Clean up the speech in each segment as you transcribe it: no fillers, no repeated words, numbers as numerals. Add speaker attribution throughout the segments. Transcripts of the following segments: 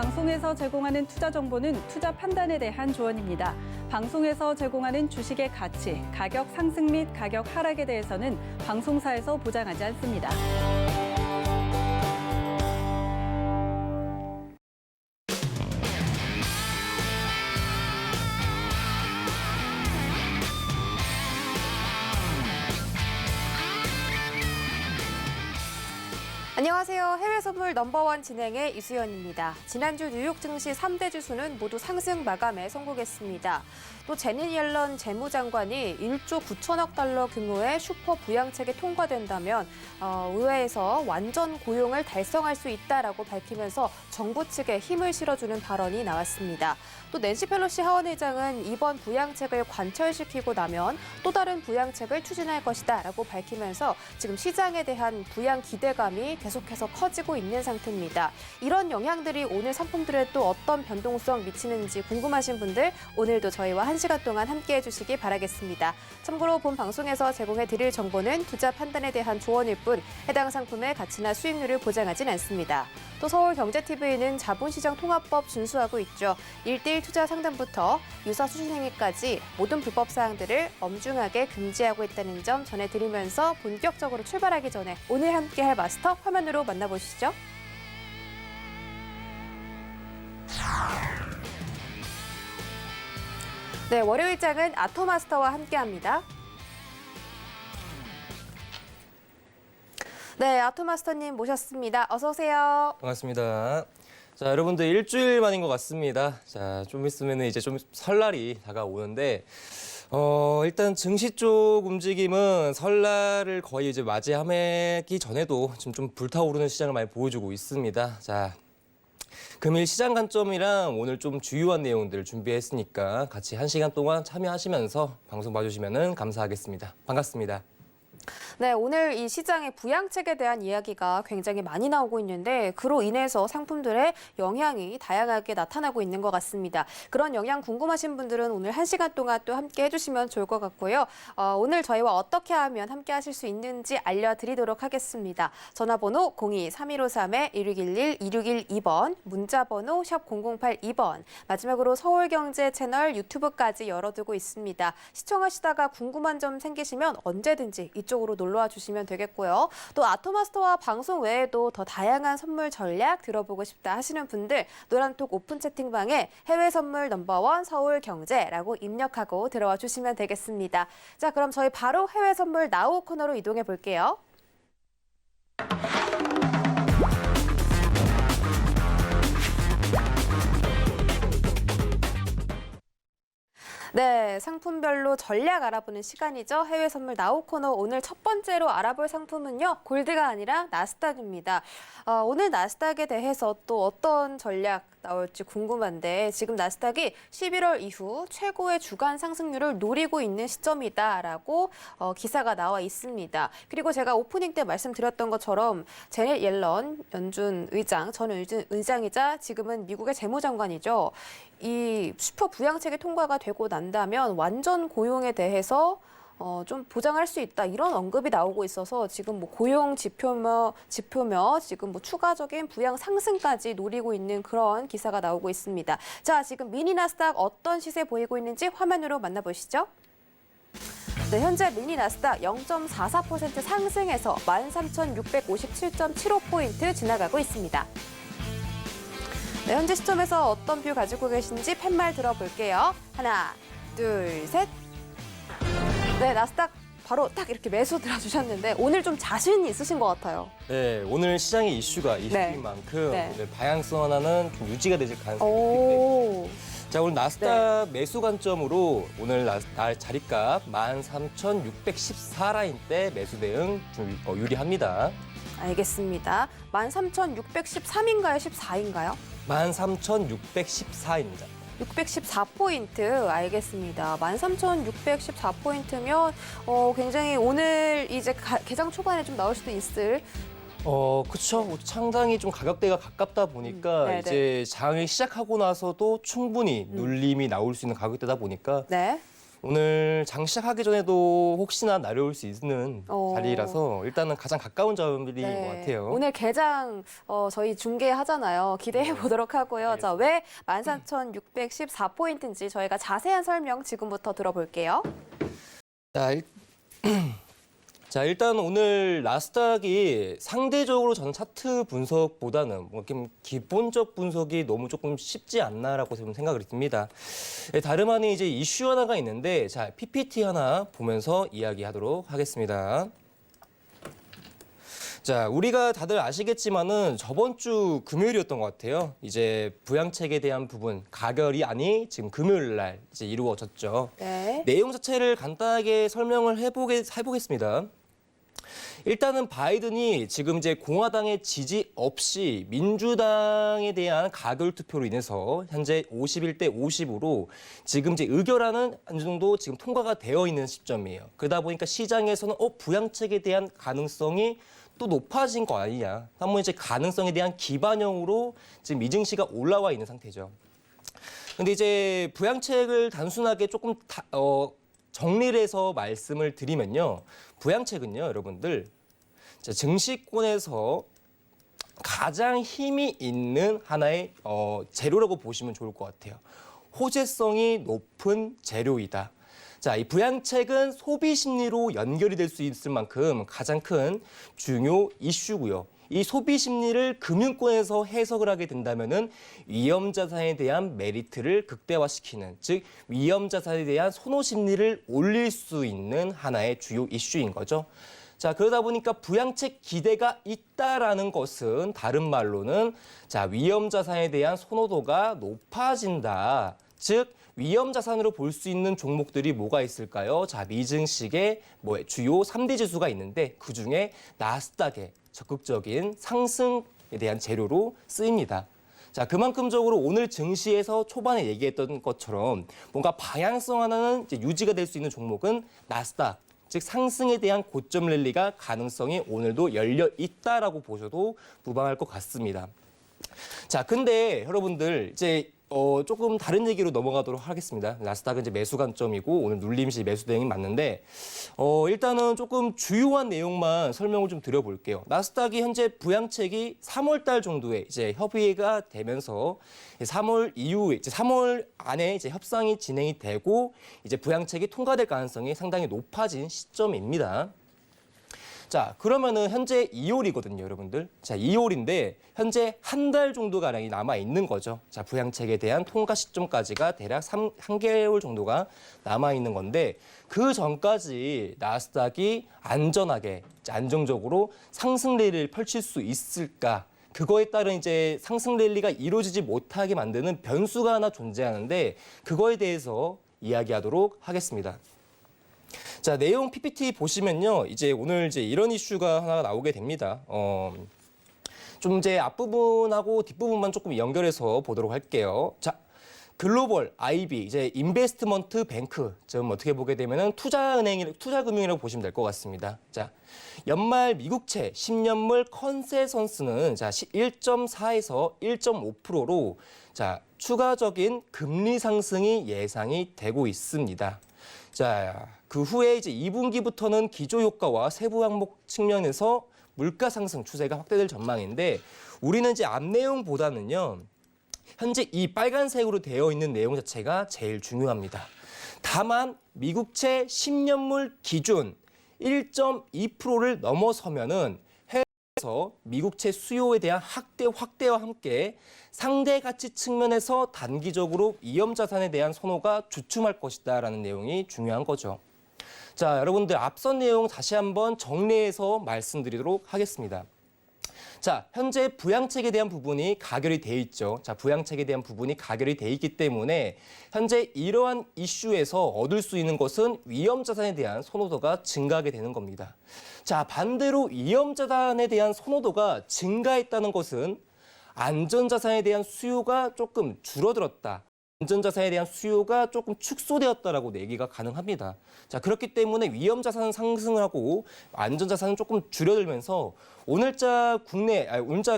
Speaker 1: 방송에서 제공하는 투자 정보는 투자 판단에 대한 조언입니다. 방송에서 제공하는 주식의 가치, 가격 상승 및 가격 하락에 대해서는 방송사에서 보장하지 않습니다.
Speaker 2: 안녕하세요. 해외 선물 넘버원 진행의 이수연입니다. 지난주 뉴욕 증시 3대 지수는 모두 상승 마감에 성공했습니다. 또 제닛 옐런 재무장관이 1조 9천억 달러 규모의 슈퍼 부양책이 통과된다면 의회에서 완전 고용을 달성할 수 있다라고 밝히면서 정부 측에 힘을 실어주는 발언이 나왔습니다. 또 낸시 펠로시 하원의장은 이번 부양책을 관철시키고 나면 또 다른 부양책을 추진할 것이다라고 밝히면서 지금 시장에 대한 부양 기대감이 계속해서 커지고 있는 상태입니다. 이런 영향들이 오늘 상품들에 또 어떤 변동성 미치는지 궁금하신 분들 오늘도 저희와 1시간 동안 함께해 주시기 바라겠습니다. 참고로 본 방송에서 제공해 드릴 정보는 투자 판단에 대한 조언일 뿐 해당 상품의 가치나 수익률을 보장하진 않습니다. 또 서울경제TV는 자본시장 통합법 준수하고 있죠. 1:1 투자 상담부터 유사 수신행위까지 모든 불법 사항들을 엄중하게 금지하고 있다는 점 전해드리면서 본격적으로 출발하기 전에 오늘 함께할 마스터 화면으로 만나보시죠. 네, 월요일장은 아토마스터와 함께합니다. 네, 아토마스터님 모셨습니다. 어서 오세요.
Speaker 3: 반갑습니다. 자, 여러분들 일주일 만인 것 같습니다. 자, 좀 있으면 이제 좀 설날이 다가오는데, 일단 증시 쪽 움직임은 설날을 거의 이제 맞이하기 전에도 지금 좀 불타오르는 시장을 많이 보여주고 있습니다. 자, 금일 시장 관점이랑 오늘 좀 주요한 내용들을 준비했으니까 같이 1시간 동안 참여하시면서 방송 봐주시면 감사하겠습니다. 반갑습니다.
Speaker 2: 네, 오늘 이 시장의 부양책에 대한 이야기가 굉장히 많이 나오고 있는데 그로 인해서 상품들의 영향이 다양하게 나타나고 있는 것 같습니다. 그런 영향 궁금하신 분들은 오늘 1시간 동안 또 함께 해주시면 좋을 것 같고요. 오늘 저희와 어떻게 하면 함께 하실 수 있는지 알려드리도록 하겠습니다. 전화번호 02-3153-1611, 2612번, 문자번호 샵 0082번, 마지막으로 서울경제 채널 유튜브까지 열어두고 있습니다. 시청하시다가 궁금한 점 생기시면 언제든지 이쪽으로 놀러와 주시면 되겠고요. 또 아토마스터와 방송 외에도 더 다양한 선물 전략 들어보고 싶다 하시는 분들 노란톡 오픈 채팅방에 해외 선물 넘버원 서울경제라고 입력하고 들어와 주시면 되겠습니다. 자, 그럼 저희 바로 해외 선물 나우 코너로 이동해 볼게요. 네, 상품별로 전략 알아보는 시간이죠. 해외 선물 나우 코너 오늘 첫 번째로 알아볼 상품은요. 골드가 아니라 나스닥입니다. 오늘 나스닥에 대해서 또 어떤 전략 나올지 궁금한데 지금 나스닥이 11월 이후 최고의 주간 상승률을 노리고 있는 시점이다라고 기사가 나와 있습니다. 그리고 제가 오프닝 때 말씀드렸던 것처럼 제닛 옐런 전 의장이자 지금은 미국의 재무장관이죠. 이 슈퍼 부양책이 통과가 되고 난다면 완전 고용에 대해서 좀 보장할 수 있다 이런 언급이 나오고 있어서 지금 뭐 고용 지표며 지금 뭐 추가적인 부양 상승까지 노리고 있는 그런 기사가 나오고 있습니다. 자, 지금 미니 나스닥 어떤 시세 보이고 있는지 화면으로 만나보시죠. 네, 현재 미니 나스닥 0.44% 상승해서 13,657.75포인트 지나가고 있습니다. 네, 현재 시점에서 어떤 뷰 가지고 계신지 팻말 들어볼게요. 하나, 둘, 셋. 네, 나스닥 바로 딱 이렇게 매수 들어주셨는데 오늘 좀 자신 있으신 것 같아요.
Speaker 3: 네, 오늘 시장의 이슈인
Speaker 2: 네.
Speaker 3: 만큼
Speaker 2: 네.
Speaker 3: 오늘 방향성 하나는 좀 유지가 되실 가능성이 있기
Speaker 2: 오.
Speaker 3: 때문에. 자, 오늘 나스닥 매수 관점으로 오늘 날 자리값 13,614라인대 매수 대응 좀 유리합니다.
Speaker 2: 알겠습니다. 13,613인가요? 14인가요?
Speaker 3: 13,614입니다.
Speaker 2: 614포인트 알겠습니다. 13,614포인트면 굉장히 오늘 이제 개장 초반에 좀 나올 수도 있을
Speaker 3: 그렇죠. 상당히 좀 가격대가 가깝다 보니까 이제 장이 시작하고 나서도 충분히 눌림이 나올 수 있는 가격대다 보니까
Speaker 2: 네.
Speaker 3: 오늘 장 시작하기 전에도 혹시나 내려올 수 있는 자리라서 일단은 가장 가까운 자리인 것 같아요.
Speaker 2: 오늘 개장 저희 중계하잖아요. 기대해 보도록 하고요. 자, 왜 14,614포인트인지 저희가 자세한 설명 지금부터 들어볼게요.
Speaker 3: 자, 일단 오늘 나스닥이 상대적으로 저는 차트 분석보다는 기본적 분석이 너무 조금 쉽지 않나라고 좀 생각을 듭니다. 다름 아닌 이제 이슈 하나가 있는데, 자, PPT 하나 보면서 이야기하도록 하겠습니다. 자, 우리가 다들 아시겠지만은 저번 주 금요일이었던 것 같아요. 이제 부양책에 대한 부분, 가결이 아니 지금 금요일 날 이제 이루어졌죠.
Speaker 2: 네.
Speaker 3: 내용 자체를 간단하게 설명을 해보겠습니다. 일단은 바이든이 지금 이제 공화당의 지지 없이 민주당에 대한 가결 투표로 인해서 현재 51대 50으로 지금 이제 의결안은 어느 정도 지금 통과가 되어 있는 시점이에요. 그러다 보니까 시장에서는 부양책에 대한 가능성이 또 높아진 거 아니냐. 한번 이제 가능성에 대한 기반형으로 지금 미증시가 올라와 있는 상태죠. 근데 이제 부양책을 단순하게 조금 정리를 해서 말씀을 드리면요. 부양책은요, 여러분들, 증시권에서 가장 힘이 있는 하나의 재료라고 보시면 좋을 것 같아요. 호재성이 높은 재료이다. 자, 이 부양책은 소비 심리로 연결이 될 수 있을 만큼 가장 큰 중요 이슈고요. 이 소비 심리를 금융권에서 해석을 하게 된다면은 위험 자산에 대한 메리트를 극대화시키는, 즉 위험 자산에 대한 선호 심리를 올릴 수 있는 하나의 주요 이슈인 거죠. 자, 그러다 보니까 부양책 기대가 있다라는 것은 다른 말로는 자, 위험 자산에 대한 선호도가 높아진다. 즉 위험 자산으로 볼 수 있는 종목들이 뭐가 있을까요? 자, 미증식의 주요 3대 지수가 있는데 그중에 나스닥의 적극적인 상승에 대한 재료로 쓰입니다. 자, 그만큼적으로 오늘 증시에서 초반에 얘기했던 것처럼 뭔가 방향성 하나는 이제 유지가 될 수 있는 종목은 나스닥, 즉 상승에 대한 고점 랠리가 가능성이 오늘도 열려 있다라고 보셔도 무방할 것 같습니다. 자, 근데 여러분들 이제 조금 다른 얘기로 넘어가도록 하겠습니다. 나스닥은 이제 매수 관점이고 오늘 눌림시 매수 대응이 맞는데 일단은 조금 주요한 내용만 설명을 좀 드려볼게요. 나스닥이 현재 부양책이 3월 달 정도에 이제 협의가 되면서 3월 이후에 이제 3월 안에 이제 협상이 진행이 되고 이제 부양책이 통과될 가능성이 상당히 높아진 시점입니다. 자, 그러면은 현재 2월이거든요, 여러분들. 자, 2월인데 현재 한 달 정도가량이 남아 있는 거죠. 자, 부양책에 대한 통과 시점까지가 대략 한 개월 정도가 남아 있는 건데 그 전까지 나스닥이 안전하게, 안정적으로 상승 랠리를 펼칠 수 있을까? 그거에 따른 이제 상승 랠리가 이루어지지 못하게 만드는 변수가 하나 존재하는데 그거에 대해서 이야기하도록 하겠습니다. 자, 내용 PPT 보시면요. 이제 오늘 이제 이런 이슈가 하나 나오게 됩니다. 좀 이제 앞부분하고 뒷부분만 조금 연결해서 보도록 할게요. 자, 글로벌 IB, 이제 인베스트먼트 뱅크, 좀 어떻게 보게 되면은 투자금융이라고 보시면 될 것 같습니다. 자, 연말 미국채 10년물 컨세선스는 자, 1.4에서 1.5%로 자, 추가적인 금리 상승이 예상이 되고 있습니다. 자, 그 후에 이제 2분기부터는 기조 효과와 세부 항목 측면에서 물가 상승 추세가 확대될 전망인데 우리는 이제 앞 내용보다는요. 현재 이 빨간색으로 되어 있는 내용 자체가 제일 중요합니다. 다만 미국채 10년물 기준 1.2%를 넘어서면은 해외에서 미국채 수요에 대한 확대와 함께 상대 가치 측면에서 단기적으로 위험 자산에 대한 선호가 주춤할 것이다라는 내용이 중요한 거죠. 자, 여러분들 앞선 내용 다시 한번 정리해서 말씀드리도록 하겠습니다. 자, 현재 부양책에 대한 부분이 가결이 돼 있죠. 자, 부양책에 대한 부분이 가결이 돼 있기 때문에 현재 이러한 이슈에서 얻을 수 있는 것은 위험 자산에 대한 선호도가 증가하게 되는 겁니다. 자, 반대로 위험 자산에 대한 선호도가 증가했다는 것은 안전 자산에 대한 수요가 조금 줄어들었다. 안전자산에 대한 수요가 조금 축소되었다라고 얘기가 가능합니다. 자, 그렇기 때문에 위험자산은 상승을 하고 안전자산은 조금 줄어들면서 오늘자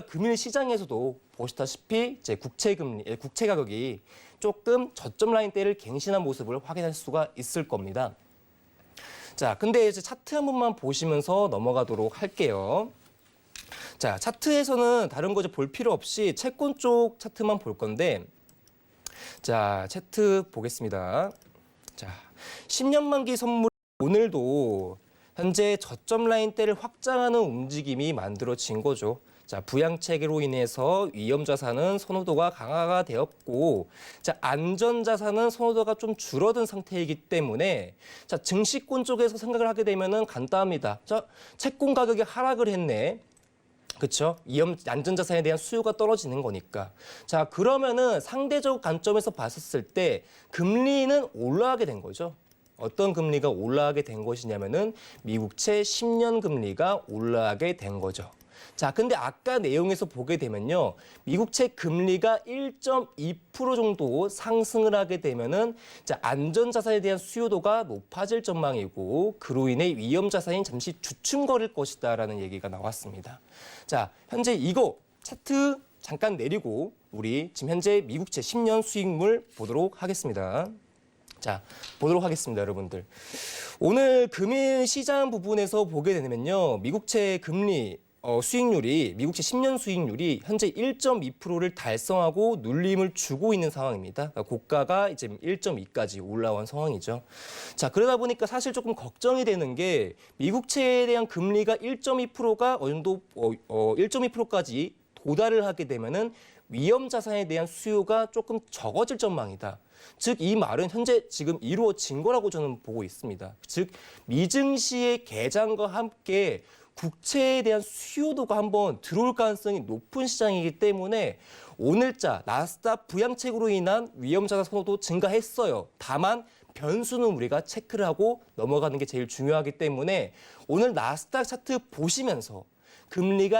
Speaker 3: 금일 시장에서도 보시다시피 이제 국채 가격이 조금 저점 라인대를 갱신한 모습을 확인할 수가 있을 겁니다. 자, 근데 이제 차트 한 번만 보시면서 넘어가도록 할게요. 자, 차트에서는 다른 거 볼 필요 없이 채권 쪽 차트만 볼 건데, 자, 차트 보겠습니다. 자, 10년 만기 선물 오늘도 현재 저점 라인대를 확장하는 움직임이 만들어진 거죠. 자, 부양책으로 인해서 위험자산은 선호도가 강화가 되었고, 자, 안전자산은 선호도가 좀 줄어든 상태이기 때문에, 자, 증시권 쪽에서 생각을 하게 되면은 간단합니다. 자, 채권 가격이 하락을 했네. 그렇죠? 안전자산에 대한 수요가 떨어지는 거니까. 자, 그러면은 상대적 관점에서 봤었을 때 금리는 올라가게 된 거죠. 어떤 금리가 올라가게 된 것이냐면은 미국채 10년 금리가 올라가게 된 거죠. 자, 근데 아까 내용에서 보게 되면요. 미국채 금리가 1.2% 정도 상승을 하게 되면은 자, 안전자산에 대한 수요도가 높아질 전망이고 그로 인해 위험자산이 잠시 주춤거릴 것이다라는 얘기가 나왔습니다. 자, 현재 이거 차트 잠깐 내리고 우리 지금 현재 미국채 10년 수익률 보도록 하겠습니다. 자, 보도록 하겠습니다, 여러분들. 오늘 금일 시장 부분에서 보게 되면요. 미국채 금리 수익률이 미국채 10년 수익률이 현재 1.2%를 달성하고 눌림을 주고 있는 상황입니다. 그러니까 고가가 이제 1.2까지 올라온 상황이죠. 자, 그러다 보니까 사실 조금 걱정이 되는 게 미국채에 대한 금리가 1.2%가 어느 정도 1.2%까지 도달을 하게 되면은 위험 자산에 대한 수요가 조금 적어질 전망이다. 즉, 이 말은 현재 지금 이루어진 거라고 저는 보고 있습니다. 즉, 미증시의 개장과 함께 국채에 대한 수요도가 한번 들어올 가능성이 높은 시장이기 때문에 오늘자 나스닥 부양책으로 인한 위험자산 선호도 증가했어요. 다만 변수는 우리가 체크를 하고 넘어가는 게 제일 중요하기 때문에 오늘 나스닥 차트 보시면서 금리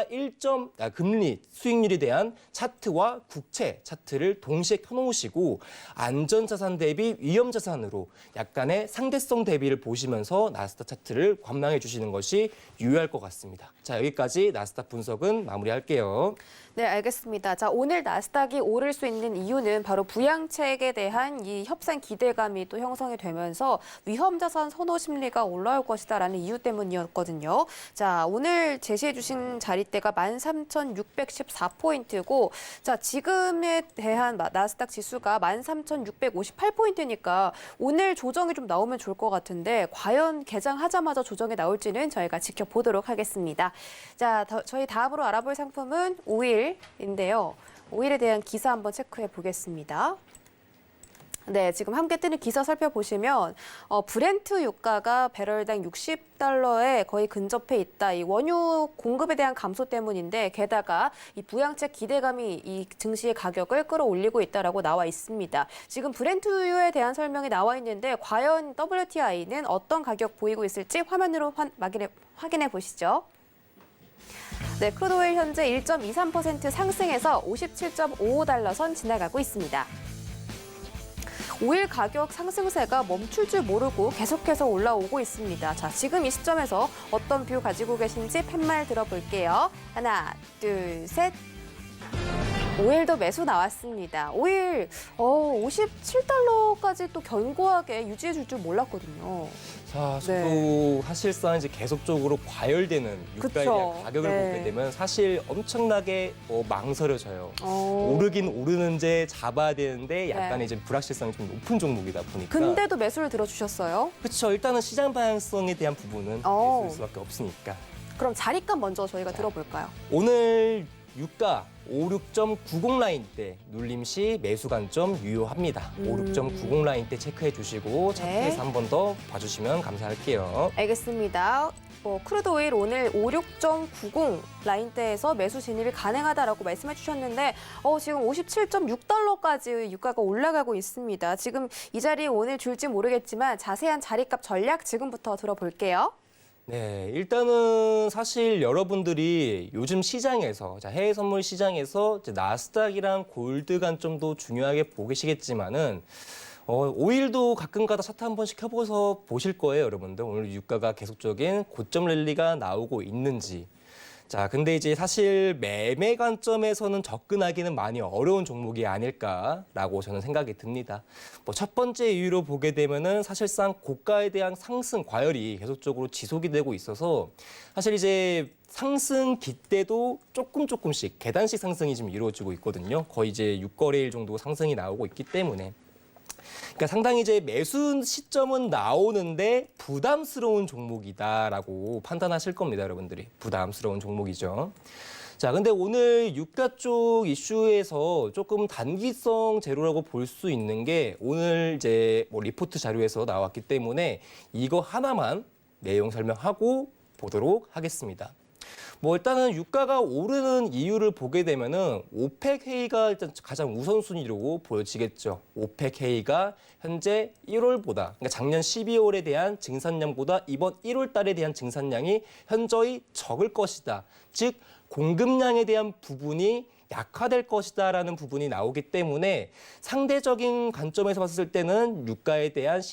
Speaker 3: 수익률에 대한 차트와 국채 차트를 동시에 켜놓으시고 안전자산 대비 위험자산으로 약간의 상대성 대비를 보시면서 나스닥 차트를 관망해 주시는 것이 유효할 것 같습니다. 자, 여기까지 나스닥 분석은 마무리할게요.
Speaker 2: 네, 알겠습니다. 자, 오늘 나스닥이 오를 수 있는 이유는 바로 부양책에 대한 이 협상 기대감이 또 형성이 되면서 위험자산 선호 심리가 올라올 것이다라는 이유 때문이었거든요. 자, 오늘 제시해 주신 자리대가 13,614포인트고, 자, 지금에 대한 나스닥 지수가 13,658포인트니까 오늘 조정이 좀 나오면 좋을 것 같은데 과연 개장하자마자 조정이 나올지는 저희가 지켜보도록 하겠습니다. 자, 저희 다음으로 알아볼 상품은 오일인데요. 오일에 대한 기사 한번 체크해 보겠습니다. 네, 지금 함께 뜨는 기사 살펴보시면 브렌트 유가가 배럴당 $60에 거의 근접해 있다. 이 원유 공급에 대한 감소 때문인데 게다가 이 부양책 기대감이 이 증시의 가격을 끌어올리고 있다라고 나와 있습니다. 지금 브렌트유에 대한 설명이 나와 있는데 과연 WTI는 어떤 가격 보이고 있을지 화면으로 확인해 보시죠. 네, 크루드오일 현재 1.23% 상승해서 $57.55 선 지나가고 있습니다. 오일 가격 상승세가 멈출 줄 모르고 계속해서 올라오고 있습니다. 자, 지금 이 시점에서 어떤 뷰 가지고 계신지 팻말 들어볼게요. 하나, 둘, 셋. 오일도 매수 나왔습니다. 오일 57달러까지 또 견고하게 유지해 줄 줄 몰랐거든요.
Speaker 3: 자, 저도 사실상 이제 계속적으로 과열되는 유가에 대한 가격을 보게 되면 사실 엄청나게 망설여져요. 오르긴 오르는지 잡아야 되는데 약간 이제 불확실성이 좀 높은 종목이다 보니까.
Speaker 2: 근데도 매수를 들어주셨어요?
Speaker 3: 그렇죠. 일단은 시장 방향성에 대한 부분은 매수일 수밖에 없으니까.
Speaker 2: 그럼 자리값 먼저 저희가 들어볼까요?
Speaker 3: 오늘 유가 56.90 라인대 눌림 시 매수 관점 유효합니다. 56.90 라인대 체크해 주시고 차트에서 한 번 더 봐주시면 감사할게요.
Speaker 2: 알겠습니다. 크루드 오일 오늘 56.90 라인대에서 매수 진입이 가능하다라고 말씀해 주셨는데 지금 57.6달러까지 유가가 올라가고 있습니다. 지금 이 자리 오늘 줄지 모르겠지만 자세한 자리값 전략 지금부터 들어볼게요.
Speaker 3: 네, 일단은 사실 여러분들이 요즘 시장에서, 해외 선물 시장에서 이제 나스닥이랑 골드 관점도 중요하게 보고 계시겠지만은, 오일도 가끔가다 차트 한 번씩 켜보서 보실 거예요, 여러분들. 오늘 유가가 계속적인 고점 랠리가 나오고 있는지. 자, 근데 이제 사실 매매 관점에서는 접근하기는 많이 어려운 종목이 아닐까라고 저는 생각이 듭니다. 뭐 첫 번째 이유로 보게 되면은 사실상 고가에 대한 상승 과열이 계속적으로 지속이 되고 있어서 사실 이제 상승 기대도 조금씩 계단식 상승이 지금 이루어지고 있거든요. 거의 이제 6거래일 정도 상승이 나오고 있기 때문에. 그러니까 상당히 이제 매수 시점은 나오는데 부담스러운 종목이다라고 판단하실 겁니다, 여러분들이. 부담스러운 종목이죠. 자, 근데 오늘 유가 쪽 이슈에서 조금 단기성 재료라고 볼 수 있는 게 오늘 이제 뭐 리포트 자료에서 나왔기 때문에 이거 하나만 내용 설명하고 보도록 하겠습니다. 뭐 일단은 유가가 오르는 이유를 보게 되면은 오펙 회의가 일단 가장 우선순위로 보여지겠죠. 오펙 회의가 현재 1월보다, 그러니까 작년 12월에 대한 증산량보다 이번 1월 달에 대한 증산량이 현저히 적을 것이다. 즉 공급량에 대한 부분이 약화될 것이다라는 부분이 나오기 때문에 상대적인 관점에서 봤을 때는 유가에 대한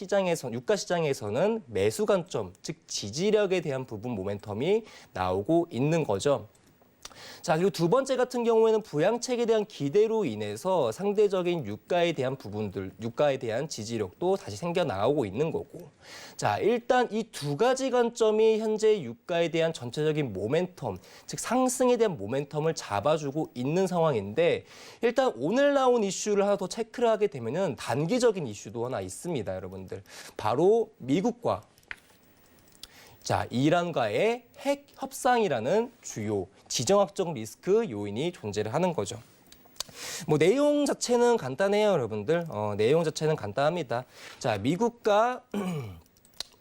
Speaker 3: 유가 시장에서는 매수 관점, 즉 지지력에 대한 부분 모멘텀이 나오고 있는 거죠. 자, 그리고 두 번째 같은 경우에는 부양책에 대한 기대로 인해서 상대적인 유가에 대한 부분들, 유가에 대한 지지력도 다시 생겨나오고 있는 거고. 자, 일단 이 두 가지 관점이 현재 유가에 대한 전체적인 모멘텀, 즉 상승에 대한 모멘텀을 잡아주고 있는 상황인데 일단 오늘 나온 이슈를 하나 더 체크를 하게 되면은 단기적인 이슈도 하나 있습니다, 여러분들. 바로 미국과 이란과의 핵 협상이라는 주요 지정학적 리스크 요인이 존재를 하는 거죠. 뭐 내용 자체는 간단해요, 여러분들. 내용 자체는 간단합니다. 자, 미국과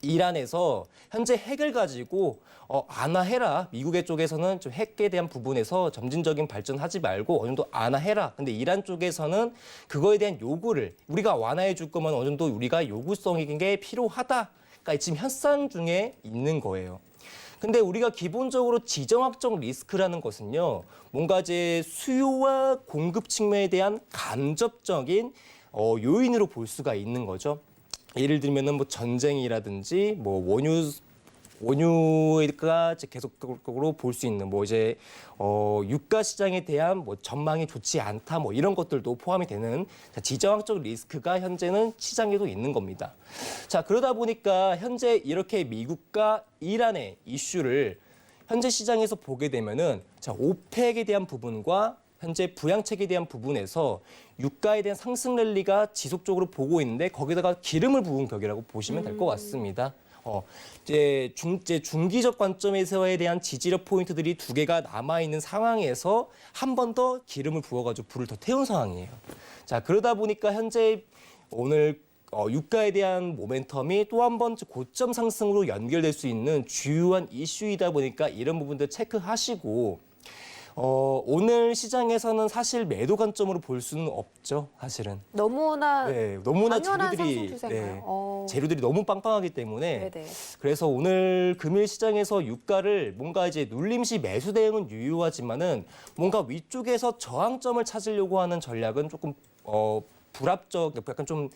Speaker 3: 이란에서 현재 핵을 가지고 안화해라. 미국의 쪽에서는 좀 핵에 대한 부분에서 점진적인 발전하지 말고 어느 정도 안화해라. 근데 이란 쪽에서는 그거에 대한 요구를 우리가 완화해 줄 거면 어느 정도 우리가 요구성인 게 필요하다. 그러니까 지금 협상 중에 있는 거예요. 근데 우리가 기본적으로 지정학적 리스크라는 것은요, 뭔가 이제 수요와 공급 측면에 대한 간접적인 요인으로 볼 수가 있는 거죠. 예를 들면은 뭐 전쟁이라든지 뭐 원유가 계속적으로 볼 수 있는 뭐 이제 유가 시장에 대한 뭐 전망이 좋지 않다 뭐 이런 것들도 포함이 되는 지정학적 리스크가 현재는 시장에도 있는 겁니다. 자, 그러다 보니까 현재 이렇게 미국과 이란의 이슈를 현재 시장에서 보게 되면은 오펙에 대한 부분과 현재 부양책에 대한 부분에서 유가에 대한 상승 랠리가 지속적으로 보고 있는데 거기다가 기름을 부은 격이라고 보시면 될 것 같습니다. 이제 중기적 관점에서에 대한 지지력 포인트들이 두 개가 남아있는 상황에서 한 번 더 기름을 부어가지고 불을 더 태운 상황이에요. 자, 그러다 보니까 현재 오늘 유가에 대한 모멘텀이 또 한 번 고점 상승으로 연결될 수 있는 주요한 이슈이다 보니까 이런 부분들 체크하시고 오늘 시장에서는 사실 매도 관점으로 볼 수는 없죠, 사실은.
Speaker 2: 너무나 당연한
Speaker 3: 재료들이
Speaker 2: 상승 추세인가요?
Speaker 3: 재료들이 너무 빵빵하기 때문에
Speaker 2: 네네.
Speaker 3: 그래서 오늘 금일 시장에서 유가를 뭔가 이제 눌림시 매수 대응은 유효하지만은 뭔가 위쪽에서 저항점을 찾으려고 하는 전략은 조금 불합적, 약간 좀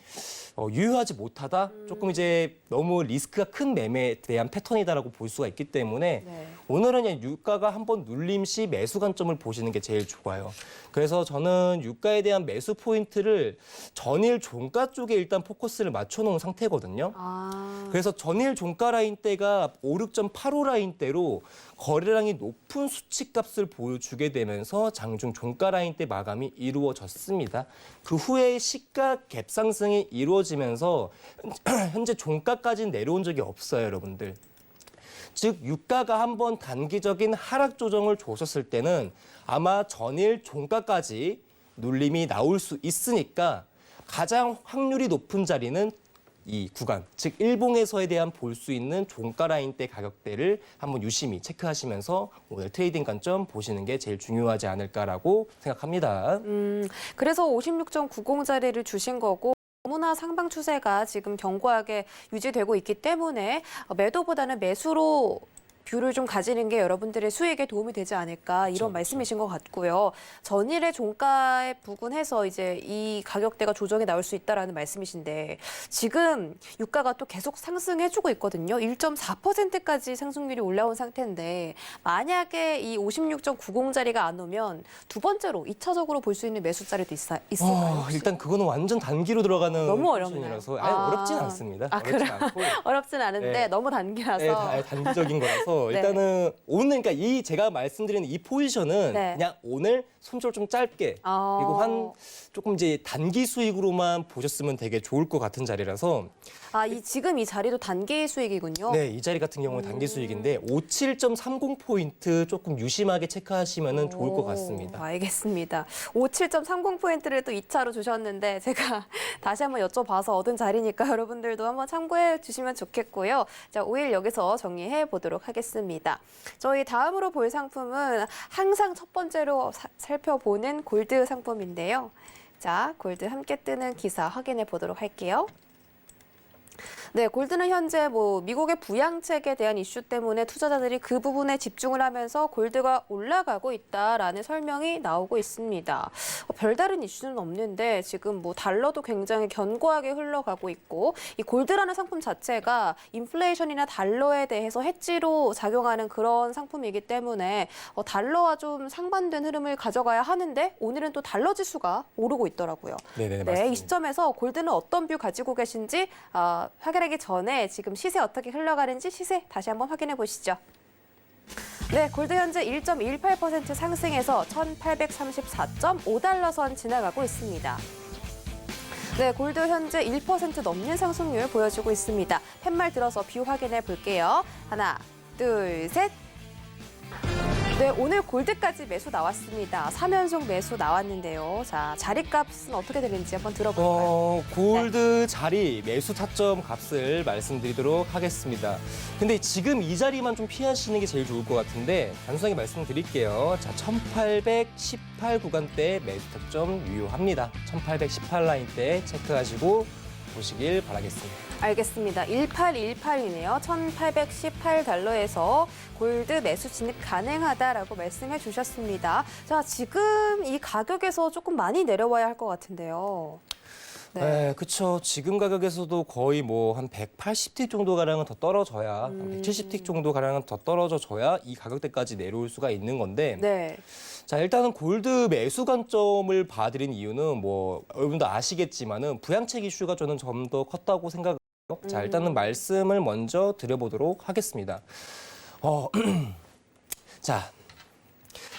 Speaker 3: 유효하지 못하다. 조금 이제 너무 리스크가 큰 매매에 대한 패턴이다라고 볼 수가 있기 때문에
Speaker 2: 네.
Speaker 3: 오늘은 그냥 유가가 한번 눌림 시 매수 관점을 보시는 게 제일 좋아요. 그래서 저는 유가에 대한 매수 포인트를 전일 종가 쪽에 일단 포커스를 맞춰놓은 상태거든요. 그래서 전일 종가 라인대가 56.85 라인대로 거래량이 높은 수치값을 보여주게 되면서 장중 종가 라인대 마감이 이루어졌습니다. 그 후에 시가 갭 상승이 이루어지면서 현재 종가까지는 내려온 적이 없어요, 여러분들. 즉 유가가 한번 단기적인 하락 조정을 줬었을 때는 아마 전일 종가까지 눌림이 나올 수 있으니까 가장 확률이 높은 자리는 이 구간, 즉 일봉에서에 대한 볼 수 있는 종가 라인대 가격대를 한번 유심히 체크하시면서 오늘 트레이딩 관점 보시는 게 제일 중요하지 않을까라고 생각합니다.
Speaker 2: 그래서 56.90 자리를 주신 거고 너무나 상방 추세가 지금 견고하게 유지되고 있기 때문에 매도보다는 매수로 뷰를 좀 가지는 게 여러분들의 수익에 도움이 되지 않을까 이런 말씀이신 것 같고요. 전일의 종가에 부근해서 이제 이 가격대가 조정이 나올 수 있다라는 말씀이신데 지금 유가가 또 계속 상승해주고 있거든요. 1.4%까지 상승률이 올라온 상태인데 만약에 이 56.90자리가 안 오면 두 번째로 2차적으로 볼 수 있는 매수 자리도 있을까요?
Speaker 3: 일단 그거는 완전 단기로 들어가는
Speaker 2: 너무 어렵나요?
Speaker 3: 포지션이라서
Speaker 2: 아.
Speaker 3: 어렵진 않습니다. 어렵진 않고
Speaker 2: 어렵진 않은데
Speaker 3: 네.
Speaker 2: 너무 단기라서.
Speaker 3: 네, 단기적인 거라서
Speaker 2: 네.
Speaker 3: 일단은 오늘 그러니까 이 제가 말씀드리는 이 포지션은
Speaker 2: 네.
Speaker 3: 그냥 오늘 손절 좀 짧게 그리고 한 조금 이제 단기 수익으로만 보셨으면 되게 좋을 것 같은 자리라서
Speaker 2: 지금 이 자리도 단기 수익이군요.
Speaker 3: 네, 이 자리 같은 경우는 단기 수익인데 57.30포인트 조금 유심하게 체크하시면 좋을 것 같습니다.
Speaker 2: 알겠습니다. 57.30포인트를 또 2차로 주셨는데 제가 다시 한번 여쭤봐서 얻은 자리니까 여러분들도 한번 참고해 주시면 좋겠고요. 자, 5일 여기서 정리해 보도록 하겠습니다. 저희 다음으로 볼 상품은 항상 첫 번째로 살펴보는 골드 상품인데요. 자, 골드 함께 뜨는 기사 확인해 보도록 할게요. 네, 골드는 현재 미국의 부양책에 대한 이슈 때문에 투자자들이 그 부분에 집중을 하면서 골드가 올라가고 있다라는 설명이 나오고 있습니다. 별다른 이슈는 없는데 지금 달러도 굉장히 견고하게 흘러가고 있고 이 골드라는 상품 자체가 인플레이션이나 달러에 대해서 해지로 작용하는 그런 상품이기 때문에 달러와 좀 상반된 흐름을 가져가야 하는데 오늘은 또 달러 지수가 오르고 있더라고요.
Speaker 3: 네네,
Speaker 2: 네,
Speaker 3: 맞습니다.
Speaker 2: 이 시점에서 골드는 어떤 뷰 가지고 계신지 확인하기 전에 지금 시세 어떻게 흘러가는지 시세 다시 한번 확인해 보시죠. 네, 골드 현재 1.18% 상승해서 1,834.5달러 선 지나가고 있습니다. 네, 골드 현재 1% 넘는 상승률 보여주고 있습니다. 팻말 들어서 뷰 확인해 볼게요. 하나, 둘, 셋. 네, 오늘 골드까지 매수 나왔습니다. 3연속 매수 나왔는데요. 자, 자리값은 어떻게 되는지 한번 들어볼까요?
Speaker 3: 골드 자리 매수 타점 값을 말씀드리도록 하겠습니다. 근데 지금 이 자리만 좀 피하시는 게 제일 좋을 것 같은데 단순하게 말씀드릴게요. 자, 1818 구간대 매수 타점 유효합니다. 1818 라인대 체크하시고 보시길 바라겠습니다.
Speaker 2: 알겠습니다. 1818이네요. 1,818달러에서 골드 매수 진입 가능하다라고 말씀해 주셨습니다. 자, 지금 이 가격에서 조금 많이 내려와야 할 것 같은데요.
Speaker 3: 네, 그렇죠. 지금 가격에서도 거의 한 180틱 정도 가량은 더 떨어져야, 한 170틱 정도 가량은 더 떨어져줘야 이 가격대까지 내려올 수가 있는 건데.
Speaker 2: 네.
Speaker 3: 자, 일단은 골드 매수 관점을 봐드린 이유는 여러분도 아시겠지만은 부양책 이슈가 저는 좀 더 컸다고 생각해요. 자, 일단은 말씀을 먼저 드려보도록 하겠습니다. 자,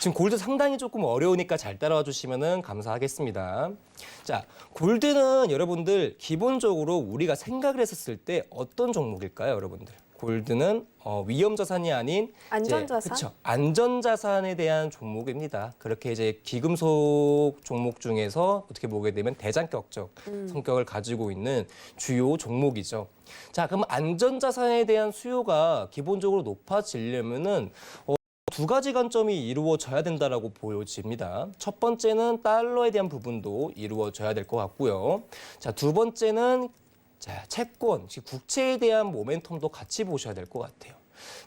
Speaker 3: 지금 골드 상당히 조금 어려우니까 잘 따라와 주시면 감사하겠습니다. 자, 골드는 여러분들 기본적으로 우리가 생각을 했었을 때 어떤 종목일까요, 여러분들? 골드는 위험 자산이 아닌
Speaker 2: 안전자산?
Speaker 3: 그렇죠. 안전자산에 대한 종목입니다. 그렇게 이제 기금속 종목 중에서 어떻게 보게 되면 대장격적 성격을 가지고 있는 주요 종목이죠. 자, 그럼 안전자산에 대한 수요가 기본적으로 높아지려면은 두 가지 관점이 이루어져야 된다라고 보여집니다. 첫 번째는 달러에 대한 부분도 이루어져야 될 것 같고요. 자, 두 번째는 채권, 즉 국채에 대한 모멘텀도 같이 보셔야 될 것 같아요.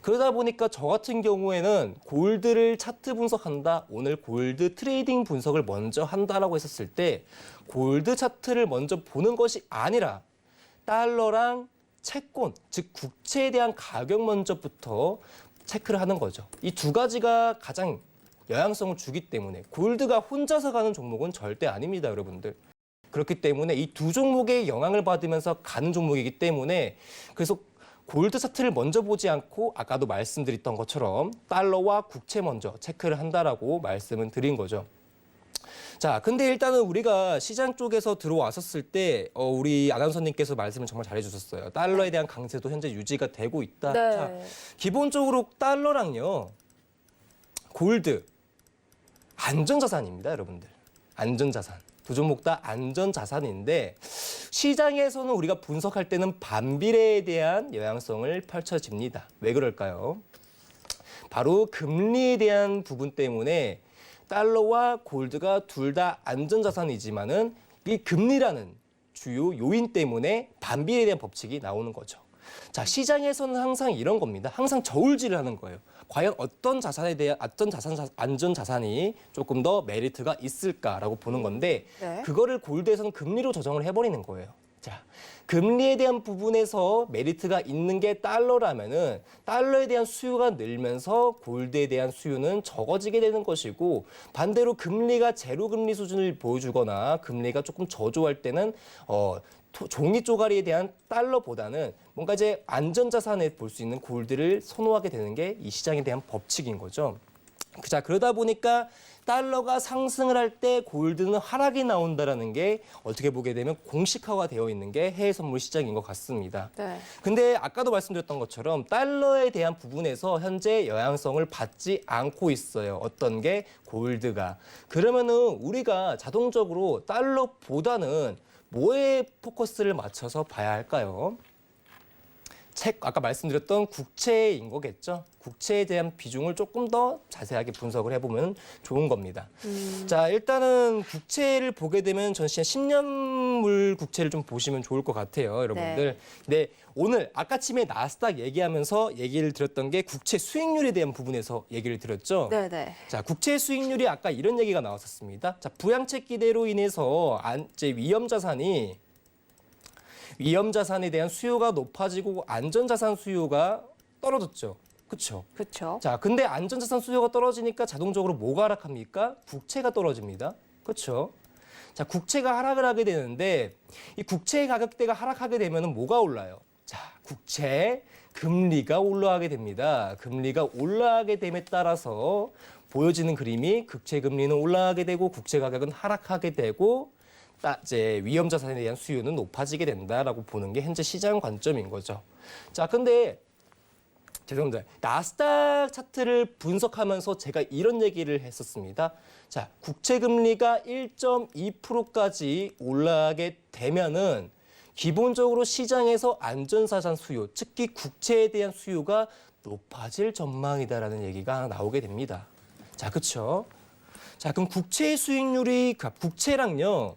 Speaker 3: 그러다 보니까 저 같은 경우에는 골드를 차트 분석한다, 오늘 골드 트레이딩 분석을 먼저 한다라고 했었을 때 골드 차트를 먼저 보는 것이 아니라 달러랑 채권, 즉 국채에 대한 가격 먼저부터 체크를 하는 거죠. 이 두 가지가 가장 영향성을 주기 때문에 골드가 혼자서 가는 종목은 절대 아닙니다, 여러분들. 그렇기 때문에 이 두 종목의 영향을 받으면서 가는 종목이기 때문에 그래서 골드 차트를 먼저 보지 않고 아까도 말씀드렸던 것처럼 달러와 국채 먼저 체크를 한다라고 말씀을 드린 거죠. 자, 근데 일단은 우리가 시장 쪽에서 들어왔었을 때 우리 아나운서님께서 말씀을 정말 잘해주셨어요. 달러에 대한 강세도 현재 유지가 되고 있다.
Speaker 2: 네.
Speaker 3: 자, 기본적으로 달러랑요, 골드 안전자산입니다, 여러분들. 안전자산. 두 종목 다 안전자산인데 시장에서는 우리가 분석할 때는 반비례에 대한 영향성을 펼쳐집니다. 왜 그럴까요? 바로 금리에 대한 부분 때문에 달러와 골드가 둘 다 안전자산이지만은 이 금리라는 주요 요인 때문에 반비례에 대한 법칙이 나오는 거죠. 자, 시장에서는 항상 이런 겁니다. 항상 저울질을 하는 거예요. 과연 어떤 자산에 대한 안전 자산이 조금 더 메리트가 있을까라고 보는 건데
Speaker 2: 네.
Speaker 3: 그거를 골드에서는 금리로 조정을 해버리는 거예요. 자, 금리에 대한 부분에서 메리트가 있는 게 달러라면은 달러에 대한 수요가 늘면서 골드에 대한 수요는 적어지게 되는 것이고 반대로 금리가 제로 금리 수준을 보여주거나 금리가 조금 저조할 때는 종이 쪼가리에 대한 달러보다는 뭔가 이제 안전자산에 볼 수 있는 골드를 선호하게 되는 게 이 시장에 대한 법칙인 거죠. 자, 그러다 보니까 달러가 상승을 할 때 골드는 하락이 나온다라는 게 어떻게 보게 되면 공식화가 되어 있는 게 해외 선물 시장인 것 같습니다.
Speaker 2: 네.
Speaker 3: 근데 아까도 말씀드렸던 것처럼 달러에 대한 부분에서 현재 영향성을 받지 않고 있어요. 어떤 게 골드가. 그러면은 우리가 자동적으로 달러보다는 뭐에 포커스를 맞춰서 봐야 할까요? 아까 말씀드렸던 국채인 거겠죠. 국채에 대한 비중을 조금 더 자세하게 분석을 해보면 좋은 겁니다. 자, 일단은 국채를 보게 되면 전시한 10년물 국채를 좀 보시면 좋을 것 같아요, 여러분들. 네, 오늘 아까쯤에 나스닥 얘기하면서 얘기를 드렸던 게 국채 수익률에 대한 부분에서 얘기를 드렸죠.
Speaker 2: 네네.
Speaker 3: 자, 국채 수익률이 아까 이런 얘기가 나왔었습니다. 자, 부양책 기대로 인해서 이제 위험자산에 대한 수요가 높아지고 안전자산 수요가 떨어졌죠. 그렇죠?
Speaker 2: 그렇죠.
Speaker 3: 자, 근데 안전자산 수요가 떨어지니까 자동적으로 뭐가 하락합니까? 국채가 떨어집니다. 그렇죠? 자, 국채가 하락을 하게 되는데 이 국채 가격대가 하락하게 되면 뭐가 올라요? 자, 국채 금리가 올라가게 됩니다. 금리가 올라가게 됨에 따라서 보여지는 그림이 국채 금리는 올라가게 되고 국채 가격은 하락하게 되고 이제 위험 자산에 대한 수요는 높아지게 된다라고 보는 게 현재 시장 관점인 거죠. 자, 근데 죄송합니다. 나스닥 차트를 분석하면서 제가 이런 얘기를 했었습니다. 자, 국채 금리가 1.2%까지 올라가게 되면은 기본적으로 시장에서 안전자산 수요, 특히 국채에 대한 수요가 높아질 전망이다라는 얘기가 나오게 됩니다. 자, 그렇죠? 자, 그럼 국채 수익률이 국채랑요.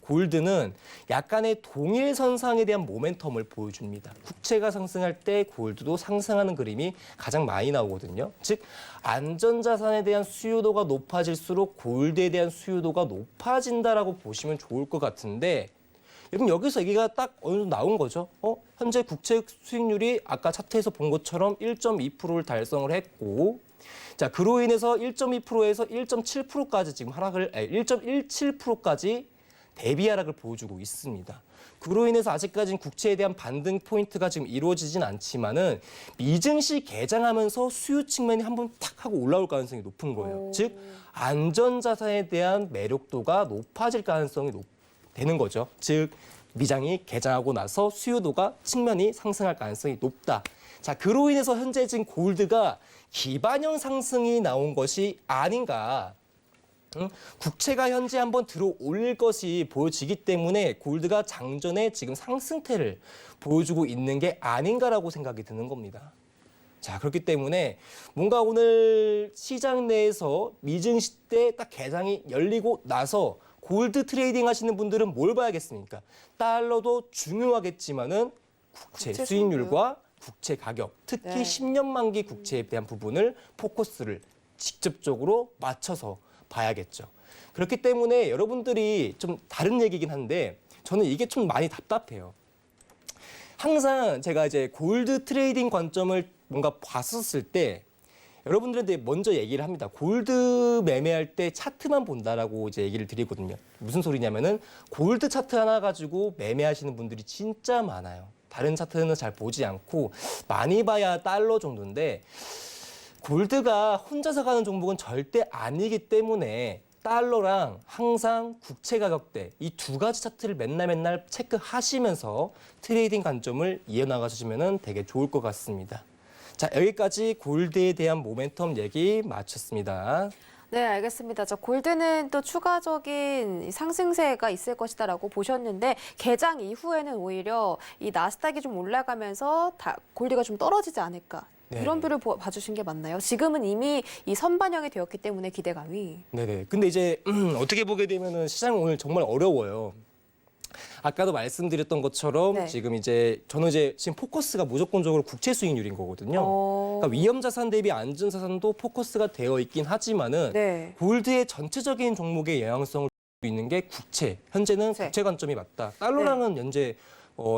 Speaker 3: 골드는 약간의 동일선상에 대한 모멘텀을 보여줍니다. 국채가 상승할 때 골드도 상승하는 그림이 가장 많이 나오거든요. 즉 안전자산에 대한 수요도가 높아질수록 골드에 대한 수요도가 높아진다라고 보시면 좋을 것 같은데 여러분 여기서 얘기가 딱 어느 정도 나온 거죠. 현재 국채 수익률이 아까 차트에서 본 것처럼 1.2%를 달성을 했고 자, 그로 인해서 1.2%에서 1.7%까지 지금 1.17%까지 대비 하락을 보여주고 있습니다. 그로 인해서 아직까지는 국채에 대한 반등 포인트가 지금 이루어지진 않지만은 미증시 개장하면서 수요 측면이 한번 탁 하고 올라올 가능성이 높은 거예요. 즉 안전자산에 대한 매력도가 높아질 가능성이 되는 거죠. 즉 미장이 개장하고 나서 수요도가 측면이 상승할 가능성이 높다. 자, 그로 인해서 현재 지금 골드가 기반형 상승이 나온 것이 아닌가. 국채가 현재 한번 들어올릴 것이 보여지기 때문에 골드가 장전에 지금 상승태를 보여주고 있는 게 아닌가라고 생각이 드는 겁니다. 자, 그렇기 때문에 뭔가 오늘 시장 내에서 미증시 때 딱 개장이 열리고 나서 골드 트레이딩 하시는 분들은 뭘 봐야겠습니까? 달러도 중요하겠지만은 국채 수익률과 국채 가격, 특히
Speaker 2: 네.
Speaker 3: 10년 만기 국채에 대한 부분을 포커스를 직접적으로 맞춰서 봐야겠죠. 그렇기 때문에 여러분들이 좀 다른 얘기긴 한데 저는 이게 좀 많이 답답해요. 항상 제가 이제 골드 트레이딩 관점을 뭔가 봤었을 때 여러분들한테 먼저 얘기를 합니다. 골드 매매할 때 차트만 본다라고 이제 얘기를 드리거든요. 무슨 소리냐면은 골드 차트 하나 가지고 매매하시는 분들이 진짜 많아요. 다른 차트는 잘 보지 않고 많이 봐야 달러 정도인데 골드가 혼자서 가는 종목은 절대 아니기 때문에 달러랑 항상 국채 가격대 이 두 가지 차트를 맨날 체크하시면서 트레이딩 관점을 이어나가시면 되게 좋을 것 같습니다. 자, 여기까지 골드에 대한 모멘텀 얘기 마쳤습니다.
Speaker 2: 네, 알겠습니다. 골드는 또 추가적인 상승세가 있을 것이다라고 보셨는데 개장 이후에는 오히려 이 나스닥이 좀 올라가면서 골드가 좀 떨어지지 않을까.
Speaker 3: 네.
Speaker 2: 이런 뷰를 봐주신 게 맞나요? 지금은 이미 이 선반영이 되었기 때문에 기대감이.
Speaker 3: 네네. 근데 이제 어떻게 보게 되면은 시장은 오늘 정말 어려워요. 아까도 말씀드렸던 것처럼
Speaker 2: 네.
Speaker 3: 지금 저는 지금 포커스가 무조건적으로 국채 수익률인 거거든요. 그러니까 위험 자산 대비 안전 자산도 포커스가 되어 있긴 하지만은
Speaker 2: 네.
Speaker 3: 골드의 전체적인 종목의 영향성을 수 있는 게 국채. 현재는
Speaker 2: 국채.
Speaker 3: 국채 관점이 맞다. 달러랑은 현재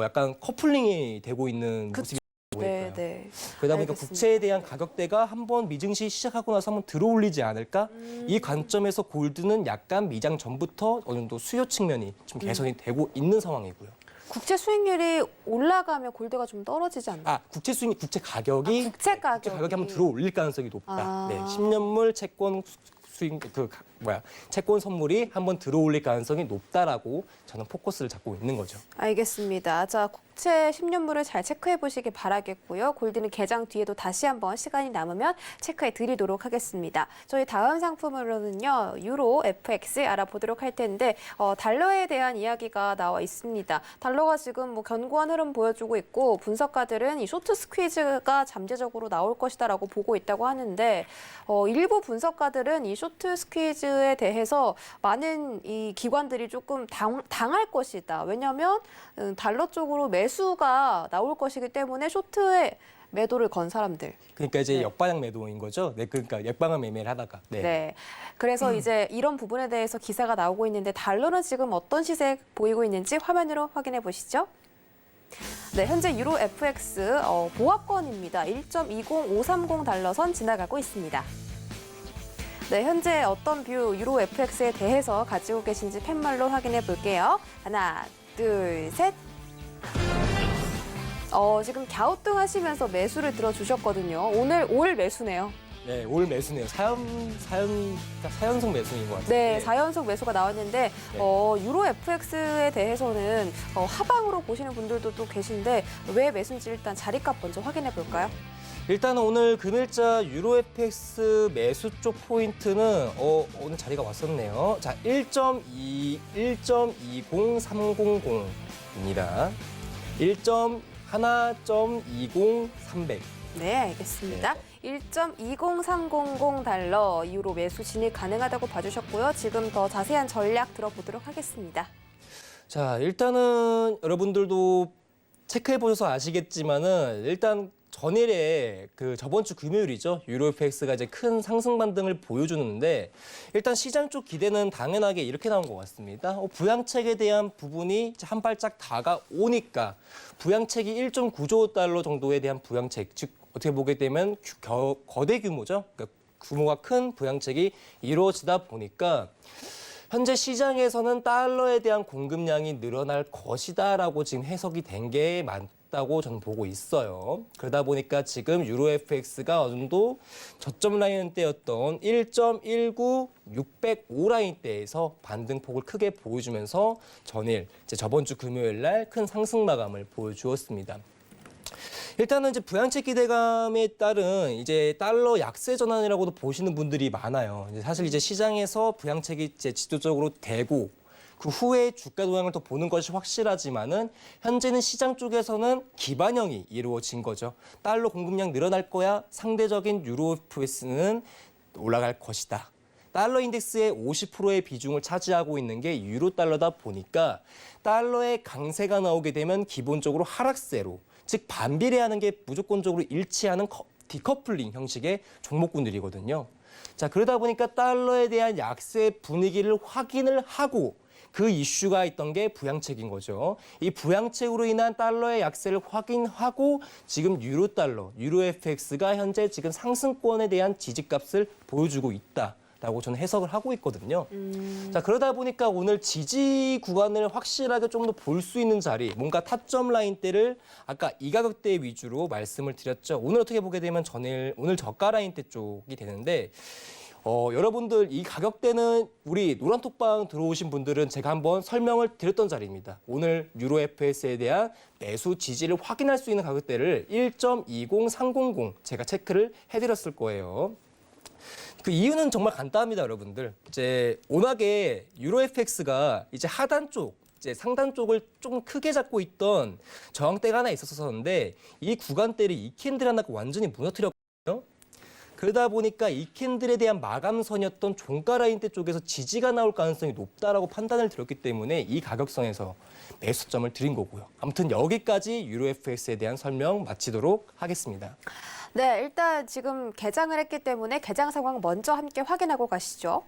Speaker 3: 약간 커플링이 되고 있는 모습이 보일까요?
Speaker 2: 네.
Speaker 3: 그러다 보니까
Speaker 2: 알겠습니다.
Speaker 3: 국채에 대한 가격대가 한번 미증시 시작하고 나서 한번 들어올리지 않을까? 이 관점에서 골드는 약간 미장 전부터 어느 정도 수요 측면이 좀 개선이 되고 있는 상황이고요.
Speaker 2: 국채 수익률이 올라가면 골드가 좀 떨어지지 않나요?
Speaker 3: 국채 수익, 국채 가격이
Speaker 2: 국채 가격이
Speaker 3: 한번 들어올릴 가능성이 높다.
Speaker 2: 아.
Speaker 3: 네, 10년물 채권 수익 채권 선물이 한번 들어올릴 가능성이 높다라고 저는 포커스를 잡고 있는 거죠.
Speaker 2: 알겠습니다. 자, 국채 10년물을 잘 체크해 보시길 바라겠고요. 골드는 개장 뒤에도 다시 한번 시간이 남으면 체크해 드리도록 하겠습니다. 저희 다음 상품으로는요, 유로 FX 알아보도록 할 텐데 달러에 대한 이야기가 나와 있습니다. 달러가 지금 뭐 견고한 흐름 보여주고 있고 분석가들은 이 쇼트 스퀴즈가 잠재적으로 나올 것이다라고 보고 있다고 하는데 일부 분석가들은 이 쇼트 스퀴즈에 대해서 많은 이 기관들이 조금 당할 것이다. 왜냐하면 달러 쪽으로 매수가 나올 것이기 때문에 쇼트에 매도를 건 사람들.
Speaker 3: 그러니까 이제
Speaker 2: 네.
Speaker 3: 역방향 매도인 거죠. 네, 그러니까 역방향 매매를 하다가.
Speaker 2: 네. 그래서 이제 이런 부분에 대해서 기사가 나오고 있는데 달러는 지금 어떤 시세 보이고 있는지 화면으로 확인해 보시죠. 네, 현재 유로 FX 보합권입니다. 1.20530 달러 선 지나가고 있습니다. 네, 현재 어떤 뷰 유로 FX에 대해서 가지고 계신지 팻말로 확인해 볼게요. 하나, 둘, 셋. 지금 갸우뚱하시면서 매수를 들어주셨거든요. 오늘 올 매수네요.
Speaker 3: 네, 올 매수네요. 사연속 매수인 것 같아요.
Speaker 2: 네, 4연속 매수가 나왔는데
Speaker 3: 네.
Speaker 2: 유로 FX에 대해서는 하방으로 보시는 분들도 또 계신데 왜 매수인지 일단 자리값 먼저 확인해 볼까요?
Speaker 3: 일단 오늘 금일자 유로 FX 매수 쪽 포인트는 오늘 자리가 왔었네요. 자, 1.20300입니다. 1.20300.
Speaker 2: 네, 알겠습니다. 1.20300 달러 이후로 매수 진입 가능하다고 봐주셨고요. 지금 더 자세한 전략 들어보도록 하겠습니다.
Speaker 3: 자, 일단은 여러분들도 체크해 보셔서 아시겠지만은 일단 전일에 저번 주 금요일이죠. 유로 FX가 이제 큰 상승 반등을 보여주는데 일단 시장 쪽 기대는 당연하게 이렇게 나온 것 같습니다. 부양책에 대한 부분이 이제 한 발짝 다가오니까 부양책이 1.9조 달러 정도에 대한 부양책, 즉 어떻게 보게 되면 거대 규모죠. 그러니까 규모가 큰 부양책이 이루어지다 보니까 현재 시장에서는 달러에 대한 공급량이 늘어날 것이다라고 지금 해석이 된 게 맞다고 저는 보고 있어요. 그러다 보니까 지금 유로 FX가 어느 정도 저점 라인대였던 1.19605 라인대에서 반등폭을 크게 보여주면서 전일 저번 주 금요일 날 큰 상승 마감을 보여주었습니다. 일단은 이제 부양책 기대감에 따른 이제 달러 약세 전환이라고도 보시는 분들이 많아요. 사실 이제 시장에서 부양책이 이제 지도적으로 되고 그 후에 주가 동향을 더 보는 것이 확실하지만은 현재는 시장 쪽에서는 기반형이 이루어진 거죠. 달러 공급량 늘어날 거야. 상대적인 유로 FX는 올라갈 것이다. 달러 인덱스의 50%의 비중을 차지하고 있는 게 유로 달러다 보니까 달러의 강세가 나오게 되면 기본적으로 하락세로, 즉 반비례하는 게 무조건적으로 일치하는 디커플링 형식의 종목군들이거든요. 자, 그러다 보니까 달러에 대한 약세 분위기를 확인을 하고 그 이슈가 있던 게 부양책인 거죠. 이 부양책으로 인한 달러의 약세를 확인하고 지금 유로 달러, 유로 FX가 현재 지금 상승권에 대한 지지값을 보여주고 있다라고 저는 해석을 하고 있거든요. 자, 그러다 보니까 오늘 지지 구간을 확실하게 좀 더 볼 수 있는 자리, 뭔가 타점 라인대를 아까 이 가격대 위주로 말씀을 드렸죠. 오늘 어떻게 보게 되면 오늘 저가 라인대 쪽이 되는데 여러분들 이 가격대는 우리 노란톡방 들어오신 분들은 제가 한번 설명을 드렸던 자리입니다. 오늘 유로 FX에 대한 매수 지지를 확인할 수 있는 가격대를 1.20300 제가 체크를 해드렸을 거예요. 그 이유는 정말 간단합니다, 여러분들. 이제 워낙에 유로 FX가 이제 하단 쪽, 이제 상단 쪽을 좀 크게 잡고 있던 저항대가 하나 있었었는데 이 구간대를 이 캔들 하나가 완전히 무너뜨렸거든요. 그러다 보니까 이 캔들에 대한 마감선이었던 종가 라인대 쪽에서 지지가 나올 가능성이 높다라고 판단을 드렸기 때문에 이 가격선에서 매수점을 드린 거고요. 아무튼 여기까지 유로 FX에 대한 설명 마치도록 하겠습니다.
Speaker 2: 네, 일단 지금 개장을 했기 때문에 개장 상황 먼저 함께 확인하고 가시죠.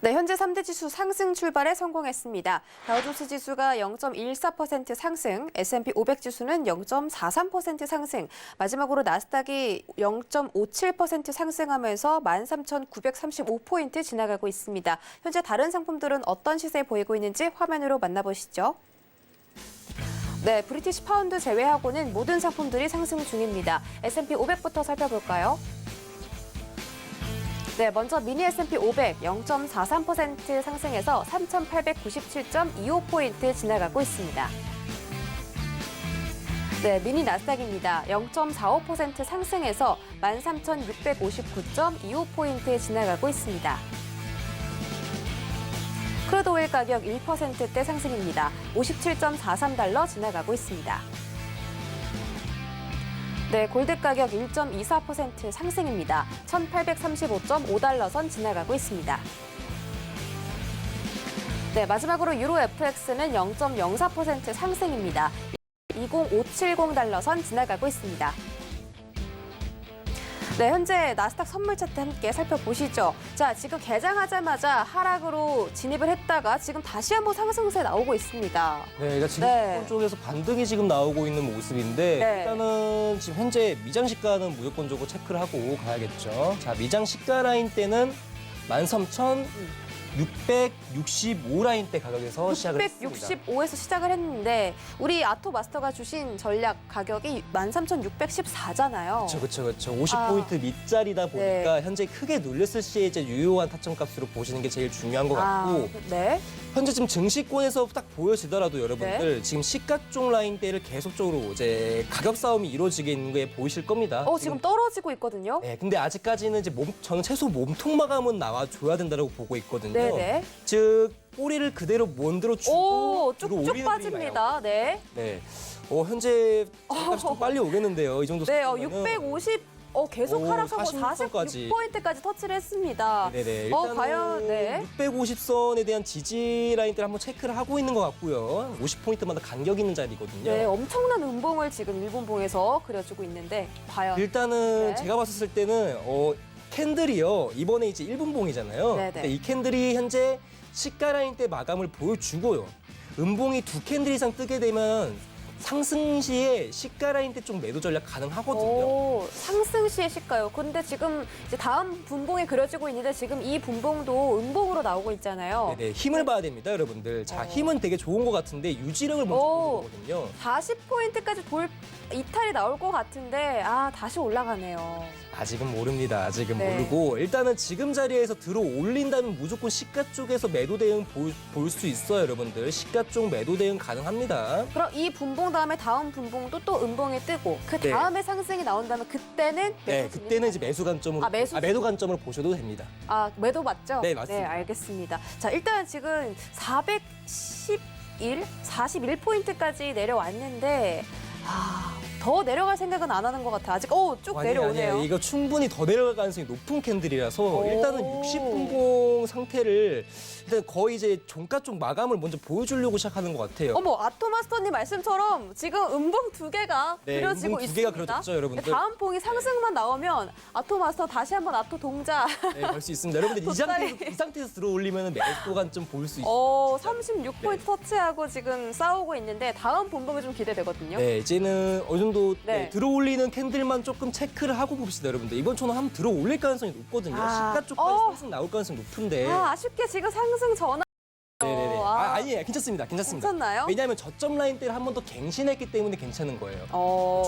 Speaker 2: 네, 현재 3대 지수 상승 출발에 성공했습니다. 다우존스 지수가 0.14% 상승, S&P 500 지수는 0.43% 상승, 마지막으로 나스닥이 0.57% 상승하면서 13,935포인트 지나가고 있습니다. 현재 다른 상품들은 어떤 시세 보이고 있는지 화면으로 만나보시죠. 네, 브리티시 파운드 제외하고는 모든 상품들이 상승 중입니다. S&P 500부터 살펴볼까요? 네, 먼저 미니 S&P 500 0.43% 상승해서 3,897.25포인트 지나가고 있습니다. 네, 미니 나스닥입니다. 0.45% 상승해서 13,659.25포인트 지나가고 있습니다. 크루드 오일 가격 1%대 상승입니다. 57.43달러 지나가고 있습니다. 네, 골드 가격 1.24% 상승입니다. 1,835.5달러 선 지나가고 있습니다. 네, 마지막으로 유로 FX는 0.04% 상승입니다. 20570달러 선 지나가고 있습니다. 네, 현재 나스닥 선물 차트 함께 살펴보시죠. 자, 지금 개장하자마자 하락으로 진입을 했다가 지금 다시 한번 상승세 나오고 있습니다.
Speaker 3: 네, 그러니까 지금
Speaker 2: 네.
Speaker 3: 쪽에서 반등이 지금 나오고 있는 모습인데
Speaker 2: 네.
Speaker 3: 일단은 지금 현재 미장 시가는 무조건적으로 체크를 하고 가야겠죠. 자, 미장 시가 라인대는 13,665 라인대 가격에서 시작을 했습니다.
Speaker 2: 665에서 시작을 했는데 우리 아토 마스터가 주신 전략 가격이 13,614잖아요.
Speaker 3: 그렇죠. 50포인트 밑자리다 보니까
Speaker 2: 네.
Speaker 3: 현재 크게 눌렸을 시에 이제 유효한 타점값으로 보시는 게 제일 중요한 것 같고
Speaker 2: 네.
Speaker 3: 현재 지금 증시권에서 딱 보여지더라도 여러분들 지금 시가 쪽 라인대를 계속적으로 이제 가격 싸움이 이루어지게 있는 게 보이실 겁니다.
Speaker 2: 지금 떨어지고 있거든요.
Speaker 3: 네, 근데 아직까지는 이제 저는 최소 몸통 마감은 나와줘야 된다고 보고 있거든요.
Speaker 2: 네네.
Speaker 3: 즉 꼬리를 그대로 만들어주고
Speaker 2: 쭉쭉 빠집니다. 네.
Speaker 3: 네. 현재 값이 좀 빨리 오겠는데요. 이 정도
Speaker 2: 네,
Speaker 3: 수준이면은.
Speaker 2: 650 계속 하락하고
Speaker 3: 46%까지.
Speaker 2: 46포인트까지 터치를 했습니다.
Speaker 3: 네네. 일단은
Speaker 2: 과연, 네.
Speaker 3: 650선에 대한 지지 라인대를 한번 체크를 하고 있는 것 같고요. 50포인트마다 간격 있는 자리거든요.
Speaker 2: 네, 엄청난 음봉을 지금 일본봉에서 그려주고 있는데 과연
Speaker 3: 일단은
Speaker 2: 네.
Speaker 3: 제가 봤을 때는 캔들이요. 이번에 이제 1분봉이잖아요.
Speaker 2: 네네.
Speaker 3: 근데 이 캔들이 현재 시가 라인대 마감을 보여주고요. 음봉이 두 캔들 이상 뜨게 되면 상승 시에 시가 라인대 쪽 매도 전략 가능하거든요.
Speaker 2: 상승 시에 시가요. 근데 지금 이제 다음 분봉이 그려지고 있는데 지금 이 분봉도 음봉으로 나오고 있잖아요.
Speaker 3: 네네, 힘을 봐야 됩니다, 여러분들. 자, 힘은 되게 좋은 것 같은데 유지력을 먼저 보는 거거든요.
Speaker 2: 40포인트까지 이탈이 나올 것 같은데 다시 올라가네요.
Speaker 3: 아직은 모릅니다. 아직은
Speaker 2: 네.
Speaker 3: 모르고 일단은 지금 자리에서 들어 올린다면 무조건 시가 쪽에서 매도 대응 볼 수 있어요, 여러분들. 시가 쪽 매도 대응 가능합니다.
Speaker 2: 그럼 이 분봉 다음에 다음 분봉도 또 음봉이 뜨고 그
Speaker 3: 네.
Speaker 2: 다음에 상승이 나온다면 그때는
Speaker 3: 네,
Speaker 2: 매수
Speaker 3: 그때는 이제 매수 관점으로 매도 관점으로 보셔도 됩니다.
Speaker 2: 매도 맞죠?
Speaker 3: 네, 맞습니다.
Speaker 2: 네, 알겠습니다. 자, 일단 지금 41포인트까지 내려왔는데 더 내려갈 생각은 안 하는 것 같아. 아직 쭉 내려오네요.
Speaker 3: 아니에요. 이거 충분히 더 내려갈 가능성이 높은 캔들이라서 일단은 60분봉 상태를 일단 거의 이제 종가 쪽 마감을 먼저 보여주려고 시작하는 것 같아요.
Speaker 2: 아토마스터님 말씀처럼 지금 음봉 두 개가
Speaker 3: 네,
Speaker 2: 그려지고
Speaker 3: 음봉 두 개가
Speaker 2: 있습니다.
Speaker 3: 그려졌죠, 여러분들.
Speaker 2: 다음 봉이 상승만 나오면 아토마스터 다시 한번 아토 동자.
Speaker 3: 네, 걸 수 있습니다. 여러분들
Speaker 2: 돗자리.
Speaker 3: 이 상태에서 들어올리면 매도 관점 볼 수 있어요.
Speaker 2: 36포인트 터치하고 지금 싸우고 있는데 다음 분봉이 좀 기대되거든요.
Speaker 3: 네, 이제는 어느 정도
Speaker 2: 네.
Speaker 3: 들어올리는 캔들만 조금 체크를 하고 봅시다, 여러분들. 이번 초는 한번 들어올릴 가능성이 높거든요. 시가 쪽까지 상승 나올 가능성이 높은데.
Speaker 2: 아쉽게 지금 상승 전환.
Speaker 3: 네네네. 아니에요. 괜찮습니다.
Speaker 2: 괜찮나요?
Speaker 3: 왜냐하면 저점 라인대를 한 번 더 갱신했기 때문에 괜찮은 거예요.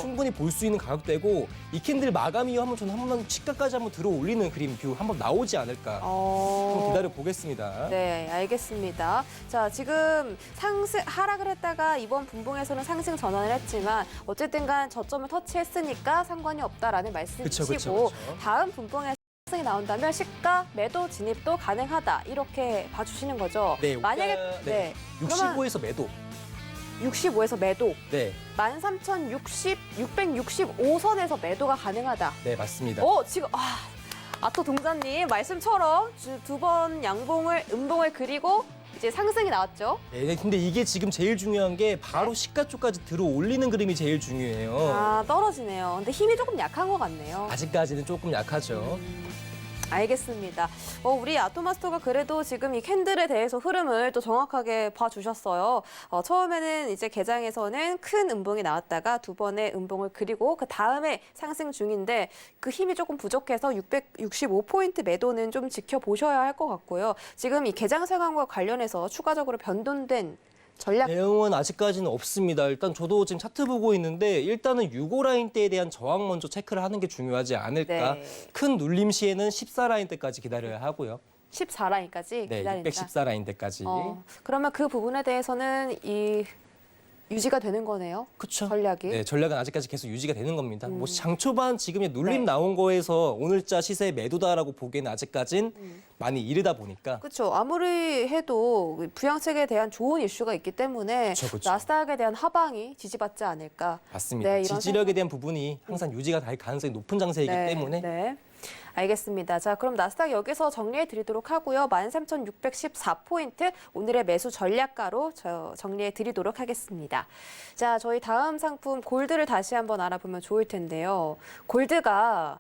Speaker 3: 충분히 볼 수 있는 가격대고 이 캔들 마감 이후 저는 한번 시가까지 한번 들어올리는 그림 뷰 한번 나오지 않을까. 한번 기다려 보겠습니다.
Speaker 2: 네, 알겠습니다. 자, 지금 하락을 했다가 이번 분봉에서는 상승 전환을 했지만 어쨌든 간 저점을 터치했으니까 상관이 없다라는 말씀이시고
Speaker 3: 그쵸.
Speaker 2: 다음 분봉에 상승이 나온다면 시가 매도 진입도 가능하다 이렇게 봐주시는 거죠.
Speaker 3: 네,
Speaker 2: 만약에
Speaker 3: 네. 65에서 매도.
Speaker 2: 65에서 매도.
Speaker 3: 네,
Speaker 2: 13,665선에서 매도가 가능하다.
Speaker 3: 네 맞습니다.
Speaker 2: 지금 아토 동자님 말씀처럼 두 번 음봉을 그리고 이제 상승이 나왔죠.
Speaker 3: 네, 근데 이게 지금 제일 중요한 게 바로 시가총까지 들어올리는 그림이 제일 중요해요.
Speaker 2: 떨어지네요. 근데 힘이 조금 약한 것 같네요.
Speaker 3: 아직까지는 조금 약하죠.
Speaker 2: 알겠습니다. 우리 아토마스터가 그래도 지금 이 캔들에 대해서 흐름을 또 정확하게 봐주셨어요. 처음에는 이제 개장에서는 큰 음봉이 나왔다가 두 번의 음봉을 그리고 그 다음에 상승 중인데 그 힘이 조금 부족해서 665포인트 매도는 좀 지켜보셔야 할 것 같고요. 지금 이 개장 상황과 관련해서 추가적으로 변동된 전략
Speaker 3: 내용은 아직까지는 없습니다. 일단 저도 지금 차트 보고 있는데 일단은 65라인대에 대한 저항 먼저 체크를 하는 게 중요하지 않을까.
Speaker 2: 네.
Speaker 3: 큰 눌림 시에는 14라인대까지 기다려야 하고요.
Speaker 2: 14라인까지
Speaker 3: 네,
Speaker 2: 기다린다.
Speaker 3: 614라인대까지.
Speaker 2: 그러면 그 부분에 대해서는 유지가 되는 거네요.
Speaker 3: 그렇죠.
Speaker 2: 전략이.
Speaker 3: 네, 전략은 아직까지 계속 유지가 되는 겁니다. 뭐 장초반 지금의 눌림 나온 거에서 오늘자 시세 매도다라고 보기에는 아직까진 많이 이르다 보니까.
Speaker 2: 그렇죠. 아무리 해도 부양책에 대한 좋은 이슈가 있기 때문에
Speaker 3: 그쵸.
Speaker 2: 나스닥에 대한 하방이 지지받지 않을까.
Speaker 3: 맞습니다.
Speaker 2: 네, 이런
Speaker 3: 지지력에 대한 부분이 항상 유지가 될 가능성이 높은 장세이기 때문에.
Speaker 2: 네. 알겠습니다. 자, 그럼 나스닥 여기서 정리해 드리도록 하고요. 13,614포인트 오늘의 매수 전략가로 정리해 드리도록 하겠습니다. 자, 저희 다음 상품 골드를 다시 한번 알아보면 좋을 텐데요. 골드가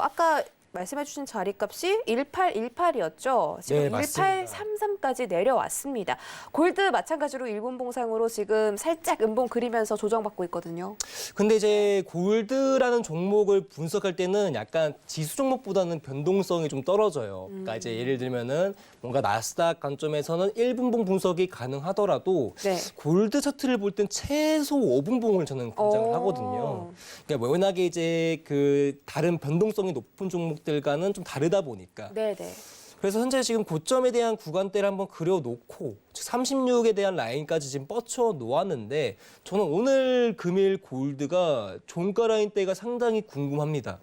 Speaker 2: 아까 말씀해 주신 자리값이 1818이었죠. 지금
Speaker 3: 네, 맞습니다.
Speaker 2: 1833까지 내려왔습니다. 골드 마찬가지로 일본 봉상으로 지금 살짝 음봉 그리면서 조정받고 있거든요.
Speaker 3: 근데 이제 골드라는 종목을 분석할 때는 약간 지수 종목보다는 변동성이 좀 떨어져요. 그러니까 이제 예를 들면은 뭔가 나스닥 관점에서는 1분봉 분석이 가능하더라도
Speaker 2: 네.
Speaker 3: 골드 차트를 볼 땐 최소 5분봉을 저는 권장을 하거든요. 그러니까 워낙에 이제 그 다른 변동성이 높은 종목들과는 좀 다르다 보니까.
Speaker 2: 네네.
Speaker 3: 그래서 현재 지금 고점에 대한 구간대를 한번 그려놓고 36에 대한 라인까지 지금 뻗쳐 놓았는데 저는 오늘 금일 골드가 종가 라인대가 상당히 궁금합니다.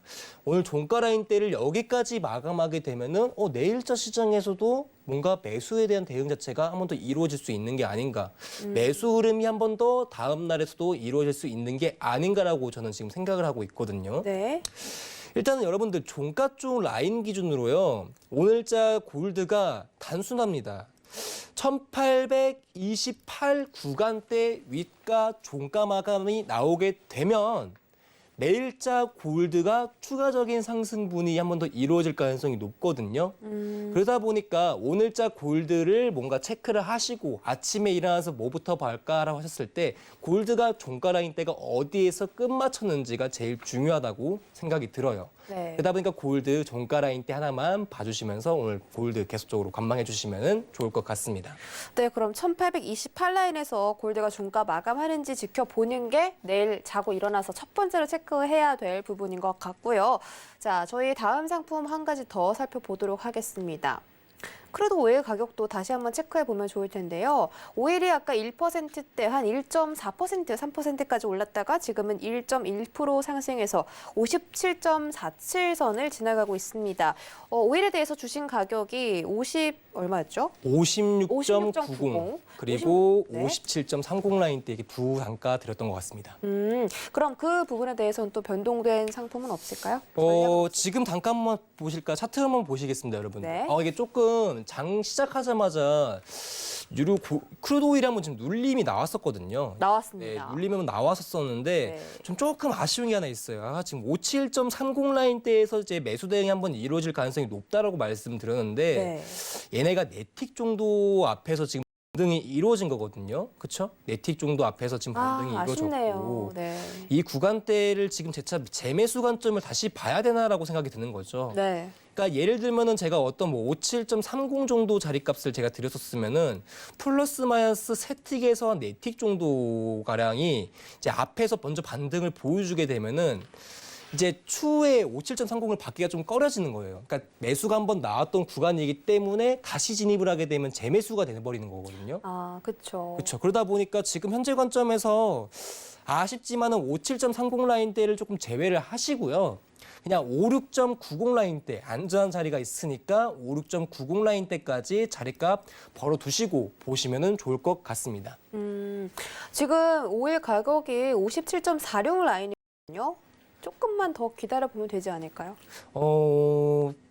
Speaker 3: 오늘 종가 라인대를 여기까지 마감하게 되면은 내일자 시장에서도 뭔가 매수에 대한 대응 자체가 한 번 더 이루어질 수 있는 게 아닌가. 매수 흐름이 한 번 더 다음 날에서도 이루어질 수 있는 게 아닌가라고 저는 지금 생각을 하고 있거든요.
Speaker 2: 네.
Speaker 3: 일단은 여러분들 종가 쪽 라인 기준으로요. 오늘자 골드가 단순합니다. 1828 구간대 윗가 종가 마감이 나오게 되면 내일자 골드가 추가적인 상승분이 한 번 더 이루어질 가능성이 높거든요. 그러다 보니까 오늘자 골드를 뭔가 체크를 하시고 아침에 일어나서 뭐부터 볼까라고 하셨을 때 골드가 종가 라인대가 어디에서 끝마쳤는지가 제일 중요하다고 생각이 들어요.
Speaker 2: 네.
Speaker 3: 그러다 보니까 골드 종가 라인대 하나만 봐주시면서 오늘 골드 계속적으로 관망해 주시면 좋을 것 같습니다.
Speaker 2: 네, 그럼 1828라인에서 골드가 종가 마감하는지 지켜보는 게 내일 자고 일어나서 첫 번째로 체크해야 될 부분인 것 같고요. 자, 저희 다음 상품 한 가지 더 살펴보도록 하겠습니다. 크루드 오일 가격도 다시 한번 체크해 보면 좋을 텐데요. 오일이 아까 1%대 한 1.4%, 3%까지 올랐다가 지금은 1.1% 상승해서 57.47선을 지나가고 있습니다. 오일에 대해서 주신 가격이 얼마였죠?
Speaker 3: 56.90 그리고
Speaker 2: 네.
Speaker 3: 57.30 라인대 이게 두 단가 드렸던 것 같습니다.
Speaker 2: 그럼 그 부분에 대해서는 또 변동된 상품은 없을까요?
Speaker 3: 지금 단가 한번 보실까? 차트 한번 보시겠습니다, 여러분.
Speaker 2: 네.
Speaker 3: 이게 조금 장 시작하자마자 크루드 오일이 한번 지금 눌림이 나왔었거든요.
Speaker 2: 나왔습니다.
Speaker 3: 네, 눌림은 나왔었었는데
Speaker 2: 네.
Speaker 3: 좀 조금 아쉬운 게 하나 있어요. 지금 57.30 라인대에서 이제 매수 대응이 한번 이루어질 가능성이 높다라고 말씀드렸는데
Speaker 2: 네.
Speaker 3: 얘네가 네틱 정도 앞에서 지금 반등이 이루어진 거거든요. 그렇죠? 네틱 정도 앞에서 지금 반등이
Speaker 2: 아쉽네요.
Speaker 3: 이루어졌고
Speaker 2: 네.
Speaker 3: 이 구간대를 지금 재차 재매수 관점을 다시 봐야 되나라고 생각이 드는 거죠.
Speaker 2: 네.
Speaker 3: 그러니까 예를 들면은 제가 어떤 57.30 정도 자리값을 제가 드렸었으면은 플러스 마이너스 세 틱에서 네 틱 정도 가량이 이제 앞에서 먼저 반등을 보여주게 되면은 이제 추후에 57.30을 받기가 좀 꺼려지는 거예요. 그러니까 매수가 한번 나왔던 구간이기 때문에 다시 진입을 하게 되면 재매수가 돼버리는 거거든요.
Speaker 2: 그렇죠.
Speaker 3: 그렇죠. 그러다 보니까 지금 현재 관점에서 아쉽지만은 57.30 라인대를 조금 제외를 하시고요. 그냥 56.90 라인대 안전한 자리가 있으니까 56.90 라인대까지 자리값 벌어두시고 보시면 좋을 것 같습니다.
Speaker 2: 지금 5일 가격이 57.46 라인이거든요. 조금만 더 기다려보면 되지 않을까요?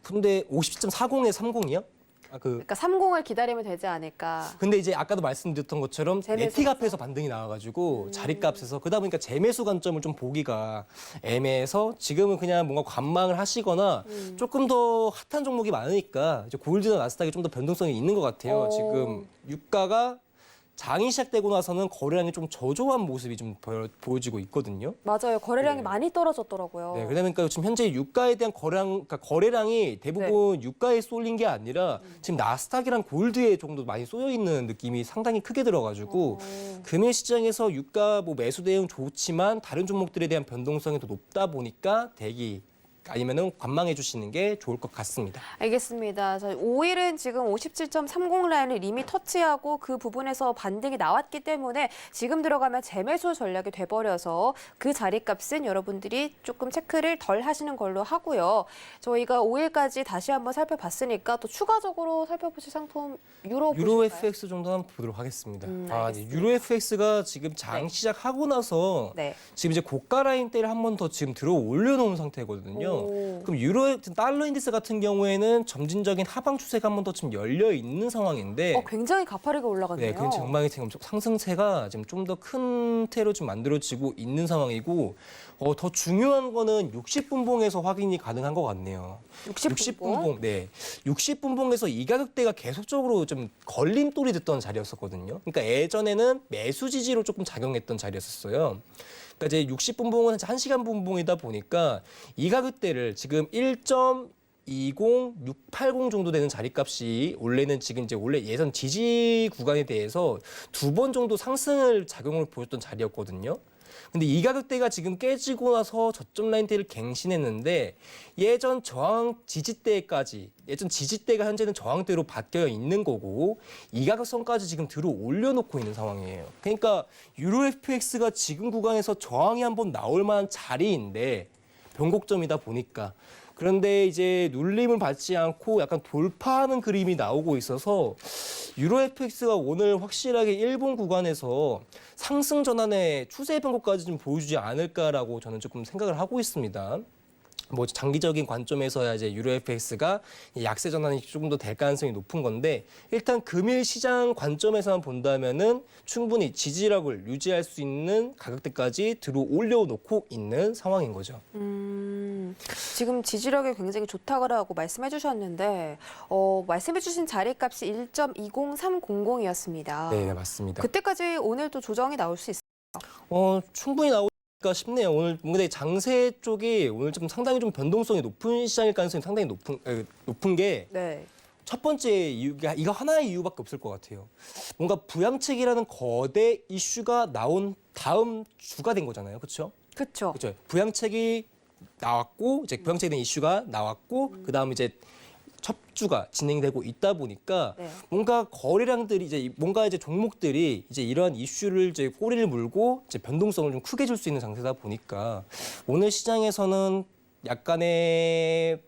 Speaker 3: 근데 57.40에 30이요?
Speaker 2: 그러니까 30을 기다리면 되지 않을까.
Speaker 3: 근데 이제 아까도 말씀드렸던 것처럼
Speaker 2: 재매수
Speaker 3: 매티값에서 반등이 나와가지고 자리값에서 그러다 보니까 재매수 관점을 좀 보기가 애매해서 지금은 그냥 뭔가 관망을 하시거나 조금 더 핫한 종목이 많으니까 이제 골드나 나스닥이 좀 더 변동성이 있는 것 같아요. 지금 유가가 장이 시작되고 나서는 거래량이 좀 저조한 모습이 좀 보여지고 있거든요.
Speaker 2: 맞아요. 거래량이
Speaker 3: 네.
Speaker 2: 많이 떨어졌더라고요.
Speaker 3: 네, 그러다 보니까 지금 현재 유가에 대한 그러니까 거래량이 대부분 유가에 쏠린 게 아니라 지금 나스닥이랑 골드에 정도 많이 쏘여 있는 느낌이 상당히 크게 들어가지고 금일 시장에서 유가 뭐 매수 대응 좋지만 다른 종목들에 대한 변동성이 더 높다 보니까 대기 아니면은 관망해 주시는 게 좋을 것 같습니다.
Speaker 2: 알겠습니다. 5일은 지금 57.30 라인을 이미 터치하고 그 부분에서 반등이 나왔기 때문에 지금 들어가면 재매수 전략이 돼버려서 그 자리값은 여러분들이 조금 체크를 덜 하시는 걸로 하고요. 저희가 5일까지 다시 한번 살펴봤으니까 또 추가적으로 살펴보실 상품 유로 보실까요?
Speaker 3: FX 정도 한번 보도록 하겠습니다. 이제
Speaker 2: 알겠습니다.
Speaker 3: 유로 FX가 지금 장
Speaker 2: 네.
Speaker 3: 시작하고 나서
Speaker 2: 네.
Speaker 3: 지금 이제 고가 라인대를 한 번 더 지금 들어 올려놓은 상태거든요.
Speaker 2: 오.
Speaker 3: 그럼 달러 인디스 같은 경우에는 점진적인 하방 추세가 한 번 더 지금 열려 있는 상황인데,
Speaker 2: 굉장히 가파르게 올라갔네요.
Speaker 3: 네, 그 전망이 지금 상승세가 지금 좀 더 큰 태로 좀 만들어지고 있는 상황이고, 더 중요한 거는 60분봉에서 확인이 가능한 것 같네요. 60분봉, 네, 60분봉에서 이 가격대가 계속적으로 좀 걸림돌이 됐던 자리였었거든요. 그러니까 예전에는 매수 지지로 조금 작용했던 자리였었어요. 그러니까 이제 60분봉은 1시간 분봉이다 보니까 이 가격대를 지금 1.20680 정도 되는 자리값이 원래는 지금 이제 원래 예전 지지 구간에 대해서 2번 정도 상승을 작용을 보였던 자리였거든요. 근데 이 가격대가 지금 깨지고 나서 저점 라인대를 갱신했는데 예전 지지대가 현재는 저항대로 바뀌어 있는 거고 이 가격선까지 지금 들어 올려놓고 있는 상황이에요. 그러니까 유로 FX가 지금 구간에서 저항이 한번 나올 만한 자리인데 변곡점이다 보니까 그런데 이제 눌림을 받지 않고 약간 돌파하는 그림이 나오고 있어서 유로 FX가 오늘 확실하게 일본 구간에서 상승 전환의 추세 변곡까지 좀 보여주지 않을까라고 저는 조금 생각을 하고 있습니다. 뭐 장기적인 관점에서야 이제 유로 FX가 약세 전환이 조금 더 될 가능성이 높은 건데 일단 금일 시장 관점에서만 본다면은 충분히 지지력을 유지할 수 있는 가격대까지 들어 올려놓고 있는 상황인 거죠.
Speaker 2: 지금 지지력이 굉장히 좋다고 말씀해 주셨는데 말씀해 주신 자리값이 1.20300이었습니다.
Speaker 3: 네, 맞습니다.
Speaker 2: 그때까지 오늘 또 조정이 나올 수 있을까요?
Speaker 3: 충분히 나올까 싶네요. 오늘 근데 장세 쪽이 오늘 좀 상당히 좀 변동성이 높은 시장일 가능성이 상당히 높은 게
Speaker 2: 네.
Speaker 3: 첫 번째 이유가 이거 하나의 이유밖에 없을 것 같아요. 뭔가 부양책이라는 거대 이슈가 나온 다음 주가 된 거잖아요. 그렇죠?
Speaker 2: 그렇죠.
Speaker 3: 그렇죠. 부양책이 나왔고 이제 부양책에 대한 이슈가 나왔고 그다음 이제 첫 주가 진행되고 있다 보니까
Speaker 2: 네.
Speaker 3: 뭔가 거래량들이 이제 뭔가 이제 종목들이 이제 이러한 이슈를 이제 꼬리를 물고 이제 변동성을 좀 크게 줄 수 있는 장세다 보니까 오늘 시장에서는 약간의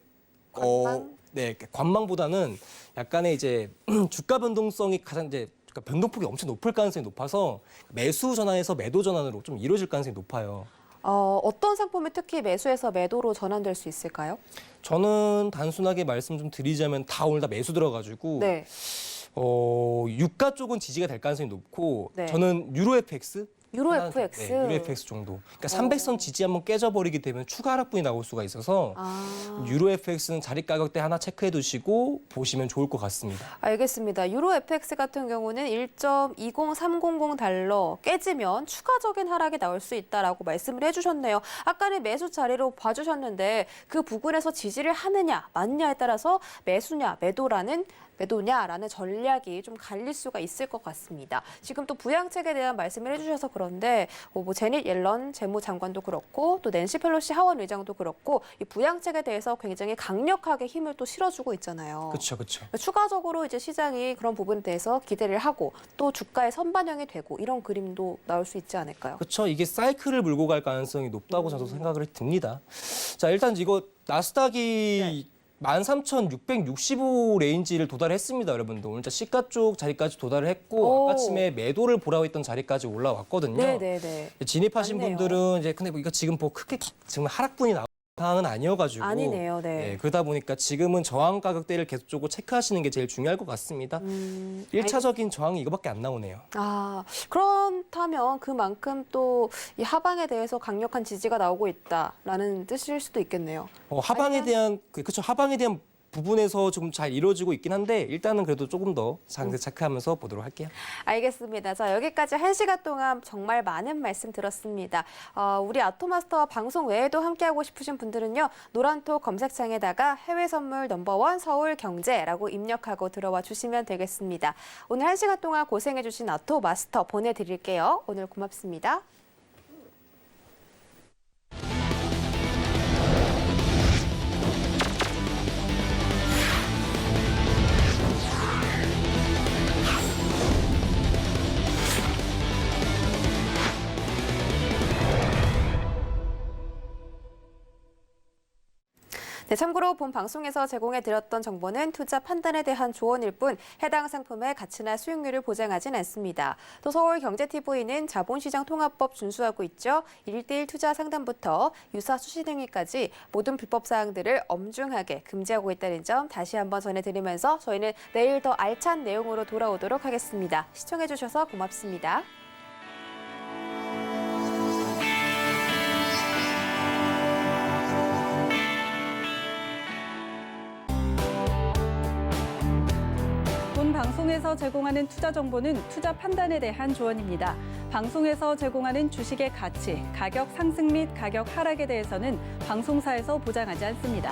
Speaker 2: 관망?
Speaker 3: 네, 관망보다는 약간의 이제 주가 변동성이 가장 이제 그러니까 변동폭이 엄청 높을 가능성이 높아서 매수 전환에서 매도 전환으로 좀 이루어질 가능성이 높아요.
Speaker 2: 어떤 상품이 특히 매수에서 매도로 전환될 수 있을까요?
Speaker 3: 저는 단순하게 말씀 좀 드리자면 다 오늘 다 매수 들어가지고
Speaker 2: 네.
Speaker 3: 유가 쪽은 지지가 될 가능성이 높고
Speaker 2: 네.
Speaker 3: 저는 유로 FX
Speaker 2: 유로 FX.
Speaker 3: 네, 유로 FX 정도. 그러니까 300선 지지 한번 깨져버리게 되면 추가 하락분이 나올 수가 있어서 유로 FX는 자리 가격대 하나 체크해 두시고 보시면 좋을 것 같습니다.
Speaker 2: 알겠습니다. 유로 FX 같은 경우는 1.20300 달러 깨지면 추가적인 하락이 나올 수 있다라고 말씀을 해주셨네요. 아까는 매수 자리로 봐주셨는데 그 부분에서 지지를 하느냐 마느냐에 따라서 매수냐 매도냐라는 전략이 좀 갈릴 수가 있을 것 같습니다. 지금 또 부양책에 대한 말씀을 해주셔서 그렇습니다. 그런데 뭐 제닛 옐런 재무장관도 그렇고 또 낸시 펠로시 하원 의장도 그렇고 이 부양책에 대해서 굉장히 강력하게 힘을 또 실어주고 있잖아요.
Speaker 3: 그렇죠, 그렇죠.
Speaker 2: 추가적으로 이제 시장이 그런 부분에 대해서 기대를 하고 또 주가의 선반영이 되고 이런 그림도 나올 수 있지 않을까요?
Speaker 3: 그렇죠. 이게 사이클을 몰고 갈 가능성이 높다고 저도 생각을 듭니다. 자, 일단 이거 나스닥이 13,665 레인지를 도달했습니다, 여러분들. 오늘 시가 쪽 자리까지 도달을 했고 아침에 매도를 보라고 했던 자리까지 올라왔거든요.
Speaker 2: 네네네.
Speaker 3: 진입하신
Speaker 2: 맞네요.
Speaker 3: 분들은 이제 근데 이거 지금 뭐 크게 지금 하락분이 나온 상황은 아니어가지고
Speaker 2: 아니네요. 네.
Speaker 3: 네, 그러다 보니까 지금은 저항 가격대를 계속적으로 체크하시는 게 제일 중요할 것 같습니다. 1차적인 저항이 이거밖에 안 나오네요.
Speaker 2: 그렇다면 그만큼 또 이 하방에 대해서 강력한 지지가 나오고 있다라는 뜻일 수도 있겠네요.
Speaker 3: 하방에 대한 그렇죠. 하방에 대한 부분에서 좀 잘 이루어지고 있긴 한데 일단은 그래도 조금 더 상세 체크하면서 보도록 할게요.
Speaker 2: 알겠습니다. 자, 여기까지 1시간 동안 정말 많은 말씀 들었습니다. 우리 아토마스터와 방송 외에도 함께하고 싶으신 분들은요. 노란톡 검색창에다가 해외 선물 넘버원 서울경제라고 입력하고 들어와 주시면 되겠습니다. 오늘 1시간 동안 고생해 주신 아토마스터 보내드릴게요. 오늘 고맙습니다. 네, 참고로 본 방송에서 제공해드렸던 정보는 투자 판단에 대한 조언일 뿐 해당 상품의 가치나 수익률을 보장하진 않습니다. 또 서울경제TV는 자본시장 통합법 준수하고 있죠. 1:1 투자 상담부터 유사 수신 행위까지 모든 불법 사항들을 엄중하게 금지하고 있다는 점 다시 한번 전해드리면서 저희는 내일 더 알찬 내용으로 돌아오도록 하겠습니다. 시청해주셔서 고맙습니다.
Speaker 1: 본 방송에서 제공하는 투자 정보는 투자 판단에 대한 조언입니다. 방송에서 제공하는 주식의 가치, 가격 상승 및 가격 하락에 대해서는 방송사에서 보장하지 않습니다.